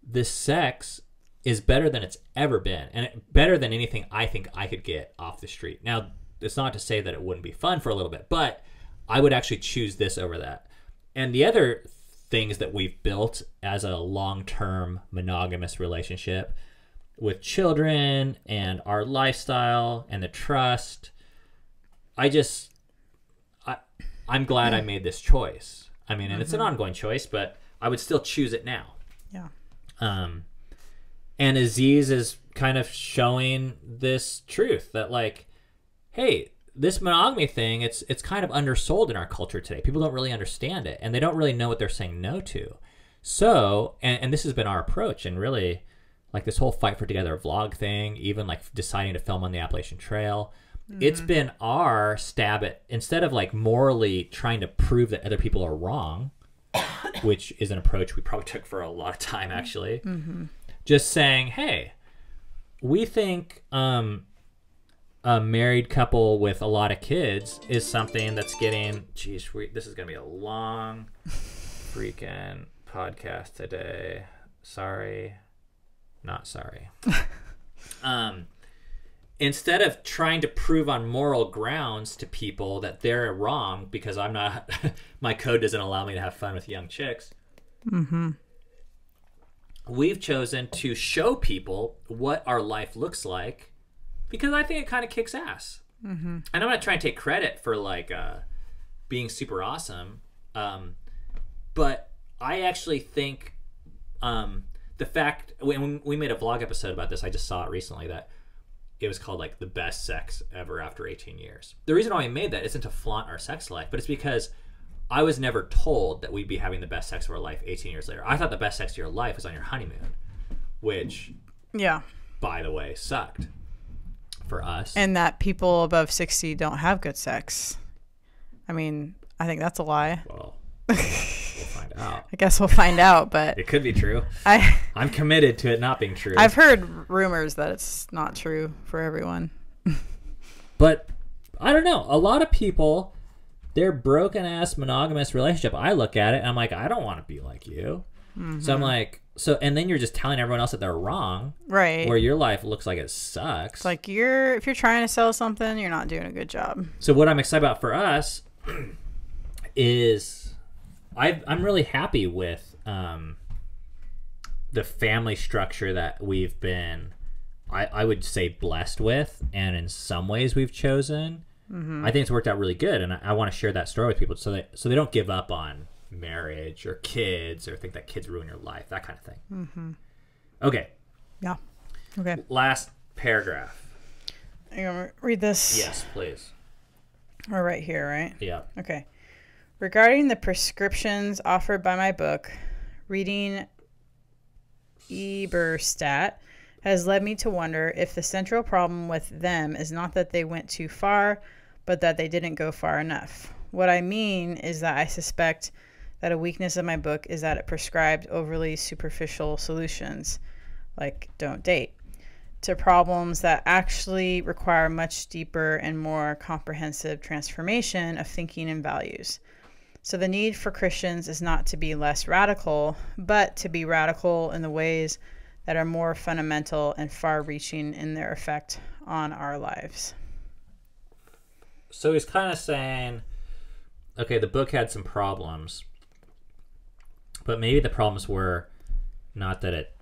this sex is better than it's ever been, and better than anything I think I could get off the street. Now, it's not to say that it wouldn't be fun for a little bit, but I would actually choose this over that. And the other things that we've built as a long-term monogamous relationship with children and our lifestyle and the trust, I'm glad I made this choice. I mean, and it's an ongoing choice, but I would still choose it now. Yeah. And Aziz is kind of showing this truth that, like, hey, this monogamy thing, it's kind of undersold in our culture today. People don't really understand it, and they don't really know what they're saying no to. So, and this has been our approach, and really, like, this whole Fight for Together vlog thing, even like deciding to film on the Appalachian Trail, it's been our stab at, instead of like morally trying to prove that other people are wrong, which is an approach we probably took for a lot of time, actually, just saying, hey, we think a married couple with a lot of kids is something that's getting, this is going to be a long freaking podcast today. Sorry. Not sorry. Instead of trying to prove on moral grounds to people that they're wrong because I'm not, my code doesn't allow me to have fun with young chicks. We've chosen to show people what our life looks like because I think it kind of kicks ass. And I'm not trying to take credit for like being super awesome. But I actually think the fact, when we made a vlog episode about this, I just saw it recently, that it was called like the best sex ever after 18 years. The reason why we made that isn't to flaunt our sex life, but it's because I was never told that we'd be having the best sex of our life 18 years later. I thought the best sex of your life was on your honeymoon, which, by the way, sucked for us. And that people above 60 don't have good sex. I mean, I think that's a lie. Well, we'll find out. I guess we'll find out, but It could be true. I'm committed to it not being true. I've heard rumors that it's not true for everyone. But I don't know. A lot of people, their broken ass monogamous relationship, I look at it and I'm like, I don't want to be like you. So I'm like, and then you're just telling everyone else that they're wrong. Right. Where your life looks like it sucks. It's like if you're trying to sell something, you're not doing a good job. So what I'm excited about for us is I'm really happy with the family structure that we've been, I would say, blessed with, and in some ways we've chosen. I think it's worked out really good, and I want to share that story with people so they don't give up on marriage or kids or think that kids ruin your life, that kind of thing. Okay. Yeah. Okay. Last paragraph. You want me to read this? Yes, please. We're right here, right? Yeah. Okay. Regarding the prescriptions offered by my book, reading Eberstat has led me to wonder if the central problem with them is not that they went too far, but that they didn't go far enough. What I mean is that I suspect that a weakness of my book is that it prescribed overly superficial solutions, like don't date, to problems that actually require much deeper and more comprehensive transformation of thinking and values. So the need for Christians is not to be less radical, but to be radical in the ways that are more fundamental and far-reaching in their effect on our lives. So he's kind of saying, okay, the book had some problems, but maybe the problems were not that it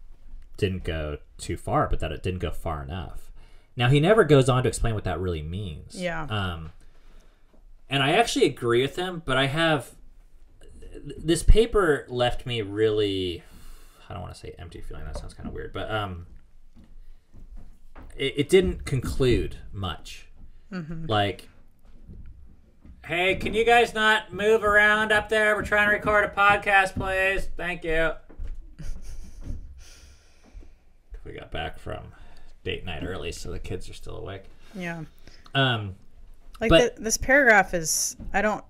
didn't go too far, but that it didn't go far enough. Now, he never goes on to explain what that really means. Yeah. And I actually agree with him, but this paper left me really, I don't want to say empty feeling, that sounds kind of weird, but it didn't conclude much. Like, hey, can you guys not move around up there? We're trying to record a podcast, please. Thank you. We got back from date night early, so the kids are still awake. Yeah. Like But- this paragraph is, I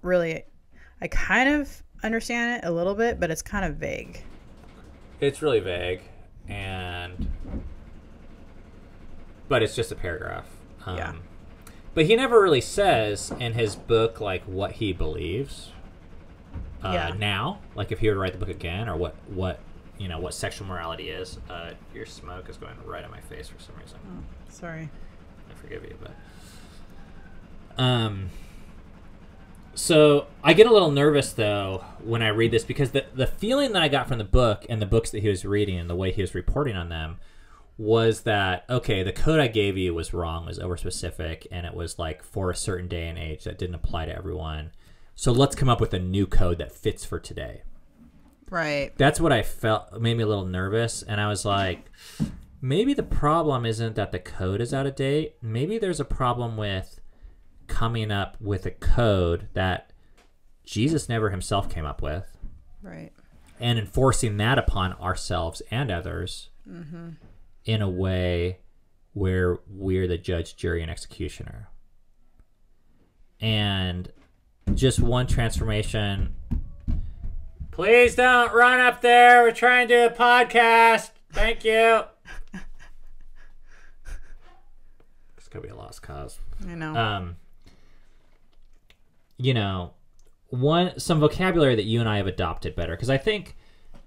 kind of understand it a little bit, but it's kind of vague. It's really vague, but it's just a paragraph. Yeah. But he never really says in his book like what he believes. Yeah. Now, like if he were to write the book again, or what sexual morality is. Your smoke is going right in my face for some reason. Oh, sorry. I forgive you, but so I get a little nervous though when I read this, because the feeling that I got from the book and the books that he was reading and the way he was reporting on them was that, okay, the code I gave you was wrong, was overspecific, and it was like for a certain day and age that didn't apply to everyone. So let's come up with a new code that fits for today. Right. That's what I felt, made me a little nervous, and I was like, maybe the problem isn't that the code is out of date. Maybe there's a problem with coming up with a code that Jesus never himself came up with. Right. And enforcing that upon ourselves and others in a way where we're the judge, jury, and executioner. And just one transformation. Please don't run up there. We're trying to do a podcast. Thank you. This could be a lost cause. I know. Some vocabulary that you and I have adopted better, because I think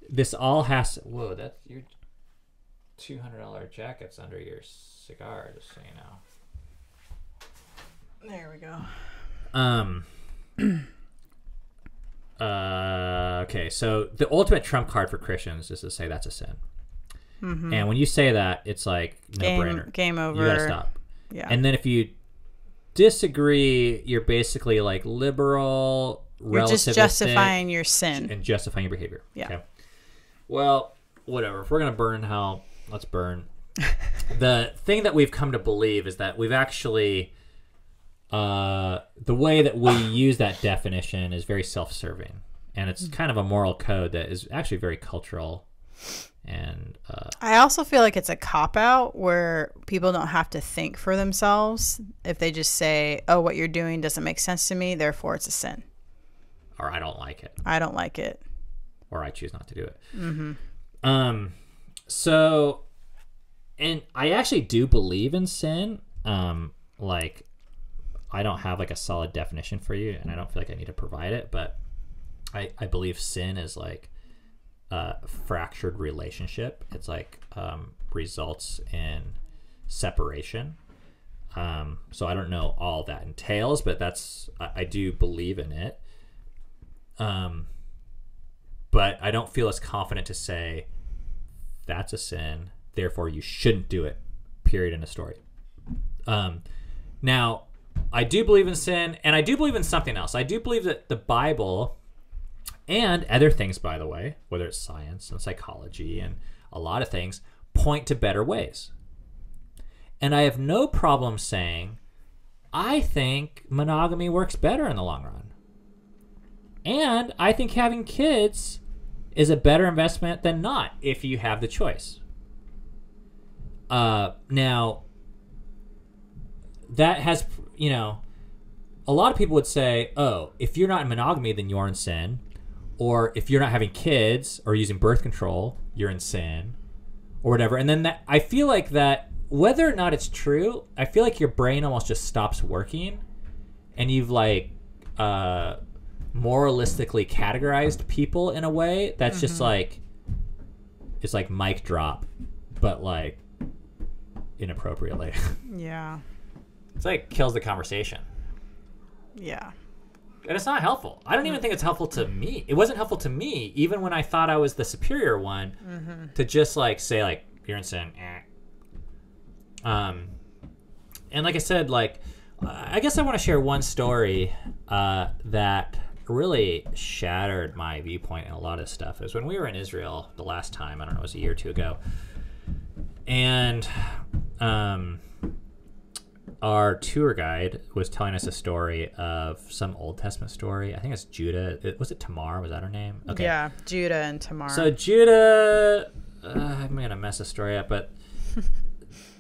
this all has. Whoa, that's your $200 jacket's under your cigar, just so you know. There we go. Okay, so the ultimate trump card for Christians is to say that's a sin. And when you say that, it's like no-brainer. Game over. You gotta stop. Yeah. And then if you disagree, you're basically like liberal, You're just relativistic, justifying your sin. and justifying your behavior. Yeah. Okay. Well, whatever. If we're gonna burn hell, let's burn. The thing that we've come to believe is that we've actually, the way that we use that definition is very self-serving, and it's kind of a moral code that is actually very cultural. And I also feel like it's a cop-out where people don't have to think for themselves. If they just say, oh, what you're doing doesn't make sense to me, therefore it's a sin. or I don't like it, I don't like it. or I choose not to do it. So, and I actually do believe in sin. Like, I don't have like a solid definition for you, and I don't feel like I need to provide it, but I believe sin is like a fractured relationship. It's like results in separation. So I don't know all that entails, but I do believe in it. But I don't feel as confident to say that's a sin, therefore you shouldn't do it, period, in a story. Now, I do believe in sin, and I do believe in something else. I do believe that the Bible and other things, by the way, whether it's science and psychology and a lot of things, point to better ways. And I have no problem saying, I think monogamy works better in the long run. And I think having kids is a better investment than not if you have the choice. Now, that has, a lot of people would say, oh, if you're not in monogamy, then you're in sin. Or if you're not having kids or using birth control, you're in sin. Or whatever. And then I feel like that, whether or not it's true, I feel like your brain almost just stops working. And you've like moralistically categorized people in a way that's just like, it's like mic drop, but like inappropriately. Yeah. It's like kills the conversation. Yeah. And it's not helpful. I don't even think it's helpful to me. It wasn't helpful to me, even when I thought I was the superior one, to just like say like, you're in sin. And like I said, like, I guess I want to share one story that really shattered my viewpoint in a lot of stuff. It was when we were in Israel the last time. I don't know, it was a year or two ago. And our tour guide was telling us a story of some Old Testament story. I think it's Judah. Was it Tamar? Was that her name? Okay. Yeah, Judah and Tamar. So Judah, I'm going to mess the story up, but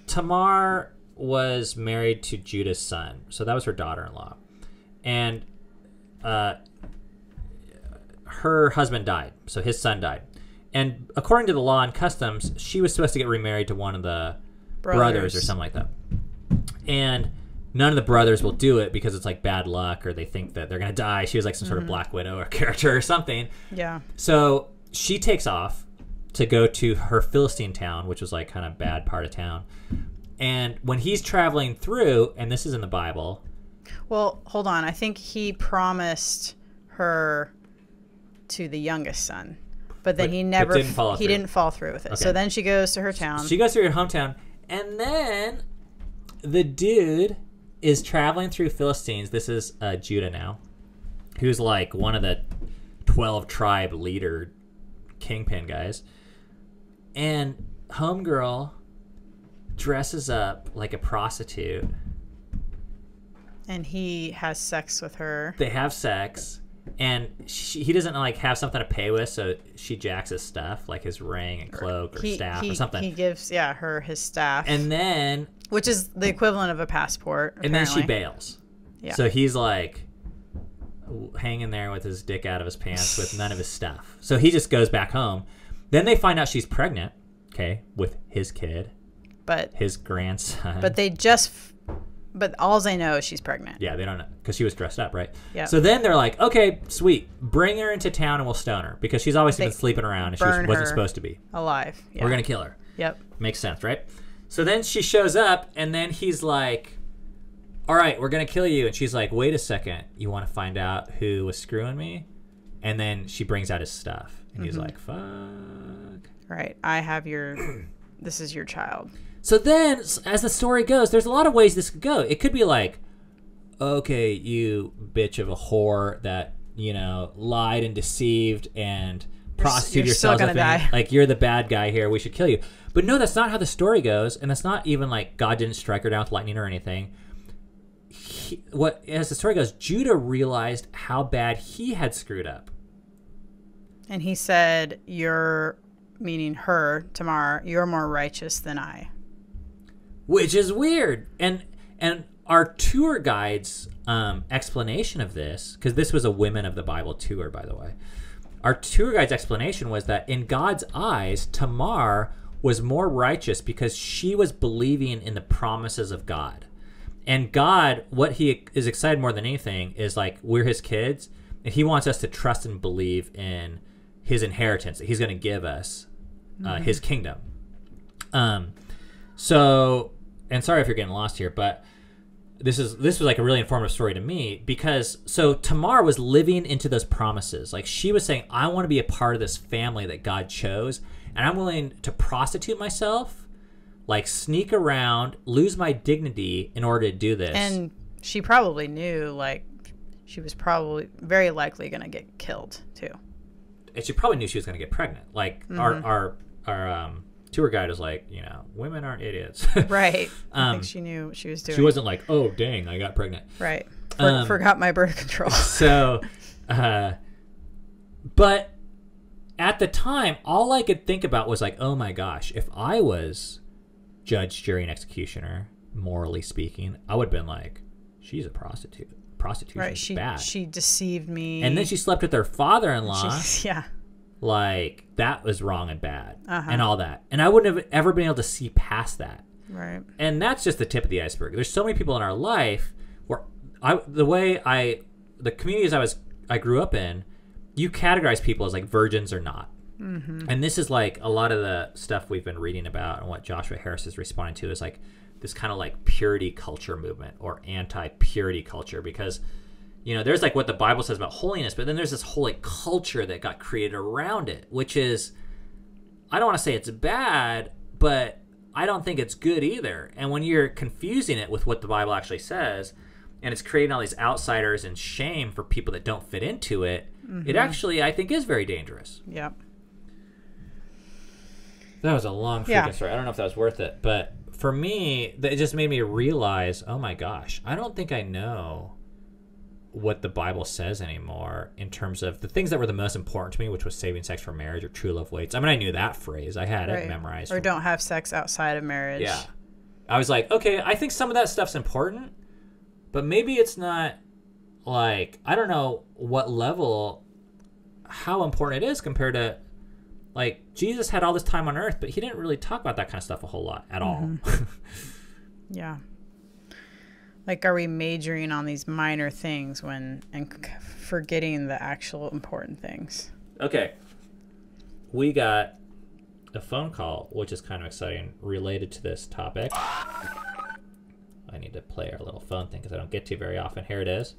Tamar was married to Judah's son. So that was her daughter-in-law. And her husband died. So his son died. And according to the law and customs, she was supposed to get remarried to one of the brothers or something like that. And none of the brothers will do it because it's like bad luck, or they think that they're going to die. She was like some sort of Black Widow or character or something. Yeah. So she takes off to go to her Philistine town, which was like kind of bad part of town. And when he's traveling through, and this is in the Bible. Well, hold on. I think he promised her to the youngest son. But then he didn't follow through with it. Okay. So then she goes to her town. She goes to her hometown. And then the dude is traveling through Philistines. This is Judah now, who's like one of the 12 tribe leader kingpin guys. And homegirl dresses up like a prostitute. And he has sex with her. They have sex. And he doesn't like have something to pay with, so she jacks his stuff, like his ring and cloak or staff or something. He gives her his staff, and then which is the equivalent of a passport. And then she bails. Yeah. So he's like hanging there with his dick out of his pants with none of his stuff. So he just goes back home. Then they find out she's pregnant. Okay, with his kid, his grandson. But all they know is she's pregnant. Yeah, they don't know because she was dressed up, right? Yeah. So then they're like, okay, sweet, bring her into town and we'll stone her because she's obviously been sleeping around and she wasn't supposed to be alive. Yeah. We're gonna kill her. Yep. Makes sense, right? So then she shows up and then he's like, all right, we're gonna kill you. And she's like, wait a second, you want to find out who was screwing me? And then she brings out his stuff and he's like, fuck. Right. I have this is your child. So then, as the story goes, there's a lot of ways this could go. It could be like, okay, you bitch of a whore that, lied and deceived and prostituted yourself. Still gonna die. Like, you're the bad guy here. We should kill you. But no, that's not how the story goes. And that's not even like God didn't strike her down with lightning or anything. As the story goes, Judah realized how bad he had screwed up. And he said, meaning her, Tamar, you're more righteous than I. Which is weird. And our tour guide's explanation of this, because this was a Women of the Bible tour, by the way. Our tour guide's explanation was that in God's eyes, Tamar was more righteous because she was believing in the promises of God. And God, what he is excited more than anything is like, we're his kids, and he wants us to trust and believe in his inheritance, that he's going to give us his kingdom. So, and sorry if you're getting lost here, but this was like a really informative story to me because so Tamar was living into those promises. Like she was saying, I want to be a part of this family that God chose, and I'm willing to prostitute myself, like sneak around, lose my dignity in order to do this. And she probably knew, like, she was probably very likely going to get killed too. And she probably knew she was going to get pregnant. Like our tour guide was like, women aren't idiots. Right. I think she knew what she was doing. She wasn't like, oh, dang, I got pregnant. Right. Forgot my birth control. So, but at the time, all I could think about was like, oh my gosh, if I was judge, jury, and executioner, morally speaking, I would have been like, she's a prostitute. Prostitution's bad. She deceived me. And then she slept with her father-in-law. Yeah. Like, that was wrong and bad and all that. And I wouldn't have ever been able to see past that. Right. And that's just the tip of the iceberg. There's so many people in our life where the communities I grew up in, you categorize people as like virgins or not. Mm-hmm. And this is like a lot of the stuff we've been reading about and what Joshua Harris is responding to is like this kind of like purity culture movement or anti-purity culture because there's like what the Bible says about holiness, but then there's this whole like culture that got created around it, which is, I don't want to say it's bad, but I don't think it's good either. And when you're confusing it with what the Bible actually says, and it's creating all these outsiders and shame for people that don't fit into it, it actually, I think, is very dangerous. Yep. That was a long freaking story. I don't know if that was worth it, but for me, it just made me realize, oh my gosh, I don't think I know what the Bible says anymore in terms of the things that were the most important to me, which was saving sex for marriage or true love waits. I mean, I knew that phrase. I had it memorized. Or don't have sex outside of marriage. Yeah. I was like, okay, I think some of that stuff's important, but maybe it's not, like, I don't know what level, how important it is compared to, like, Jesus had all this time on earth, but he didn't really talk about that kind of stuff a whole lot at all. Yeah. Like, are we majoring on these minor things and forgetting the actual important things? Okay. We got a phone call, which is kind of exciting, related to this topic. I need to play our little phone thing because I don't get to very often. Here it is.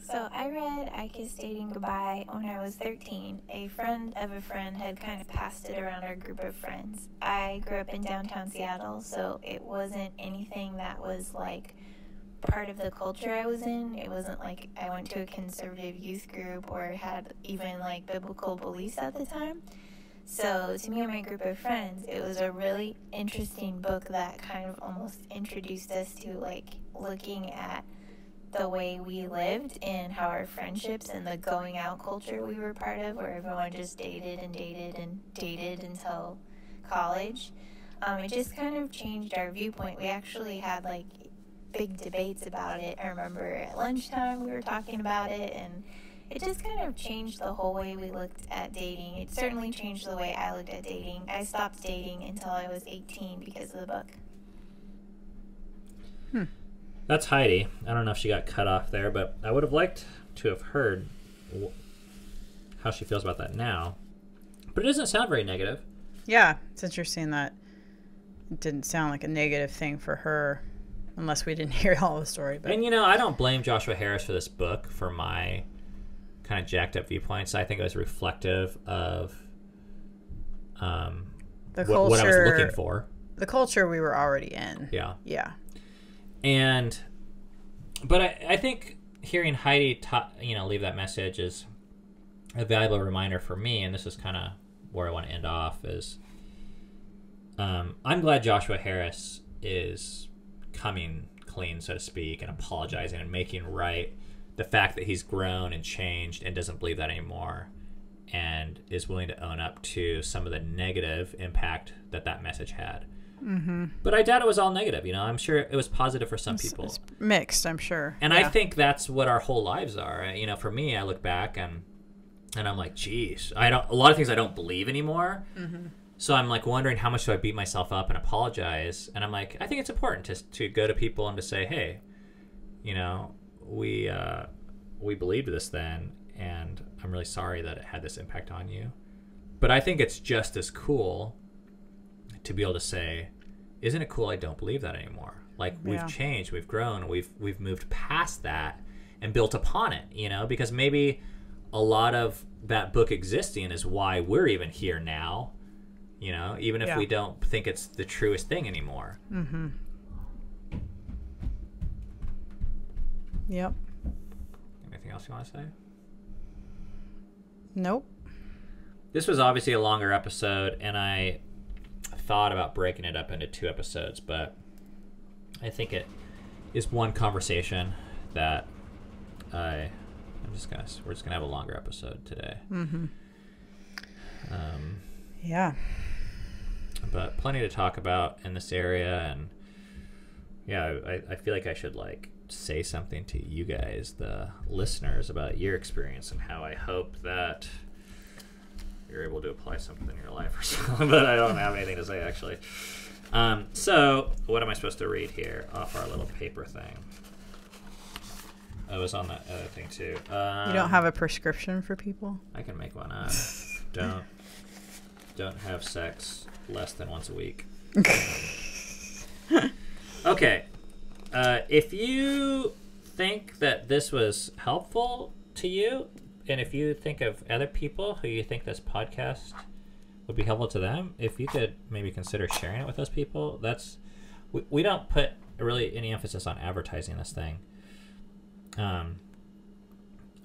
So I read I Kissed Dating Goodbye when I was 13. A friend of a friend had kind of passed it around our group of friends. I grew up in downtown Seattle, so it wasn't anything that was like part of the culture I was in. It wasn't like I went to a conservative youth group or had even like biblical beliefs at the time. So to me and my group of friends, it was a really interesting book that kind of almost introduced us to like looking at the way we lived and how our friendships and the going out culture we were part of, where everyone just dated and dated and dated until college. It just kind of changed our viewpoint. We actually had like big debates about it. I remember at lunchtime we were talking about it, and it just kind of changed the whole way we looked at dating. It certainly changed the way I looked at dating. I stopped dating until I was 18 because of the book. That's Heidi. I don't know if she got cut off there, but I would have liked to have heard how she feels about that now. But it doesn't sound very negative. Yeah, it's interesting that it didn't sound like a negative thing for her, unless we didn't hear all the story. But. And, you know, I don't blame Joshua Harris for this book for my kind of jacked up viewpoints. I think it was reflective of the culture, what I was looking for. The culture we were already in. Yeah. Yeah. But I think hearing Heidi leave that message is a valuable reminder for me, and this is kind of where I want to end off, is I'm glad Joshua Harris is coming clean, so to speak, and apologizing and making right the fact that he's grown and changed and doesn't believe that anymore, and is willing to own up to some of the negative impact that message had. Mm-hmm. But I doubt it was all negative. You know, I'm sure it was positive for some people. It's mixed, I'm sure. And I think that's what our whole lives are. You know, for me, I look back and I'm like, geez, a lot of things I don't believe anymore. Mm-hmm. So I'm like wondering, how much do I beat myself up and apologize? And I'm like, I think it's important to go to people and to say, hey, you know, we believed this then, and I'm really sorry that it had this impact on you. But I think it's just as cool to be able to say, isn't it cool I don't believe that anymore? Like, we've changed, we've grown, we've moved past that and built upon it, you know, because maybe a lot of that book existing is why we're even here now, you know, even if we don't think it's the truest thing anymore. Mm-hmm. Yep. Anything else you want to say? Nope. This was obviously a longer episode, and I thought about breaking it up into 2 episodes, but I think it is one conversation that we're just gonna have a longer episode today. Mm-hmm. Yeah. But plenty to talk about in this area, and I feel like I should like say something to you guys, the listeners, about your experience and how I hope that you're able to apply something in your life or something. But I don't have anything to say, actually. So what am I supposed to read here off our little paper thing? I was on that other thing too. You don't have a prescription for people? I can make one up. Don't have sex less than once a week. Okay. If you think that this was helpful to you, and if you think of other people who you think this podcast would be helpful to them, if you could maybe consider sharing it with those people. We don't put really any emphasis on advertising this thing.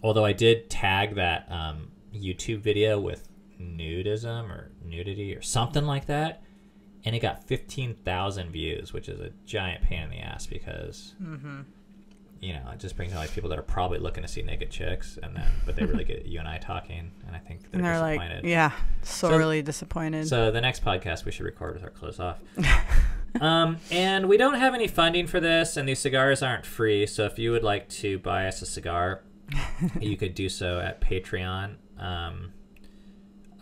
Although I did tag that YouTube video with nudism or nudity or something like that, and it got 15,000 views, which is a giant pain in the ass because you know, it just brings out like people that are probably looking to see naked chicks, but they really get you and I talking, and I think they're disappointed. Like, sorely disappointed. So the next podcast we should record with our clothes off. And we don't have any funding for this, and these cigars aren't free. So if you would like to buy us a cigar, you could do so at Patreon.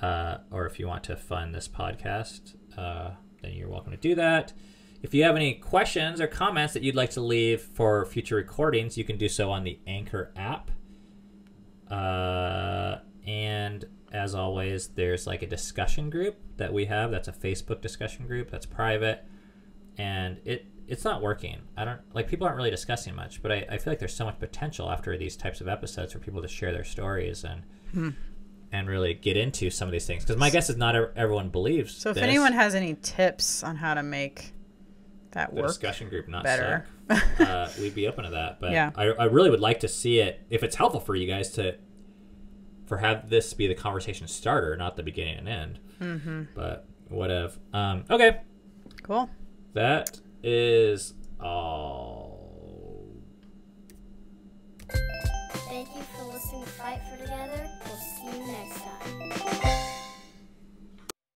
Or if you want to fund this podcast, then you're welcome to do that. If you have any questions or comments that you'd like to leave for future recordings, you can do so on the Anchor app. And as always, there's like a discussion group that we have. That's a Facebook discussion group that's private. And it's not working. People aren't really discussing much, but I feel like there's so much potential after these types of episodes for people to share their stories and really get into some of these things. Because my guess is not everyone believes So if this. anyone has any tips on how to make that The work discussion group not better, suck, we'd be open to that. But yeah. I really would like to see it, if it's helpful for you guys, for have this be the conversation starter, not the beginning and end. Mm-hmm. But whatever. Okay. Cool. That is all. Thank you for listening to Fight for Together. We'll see you next time.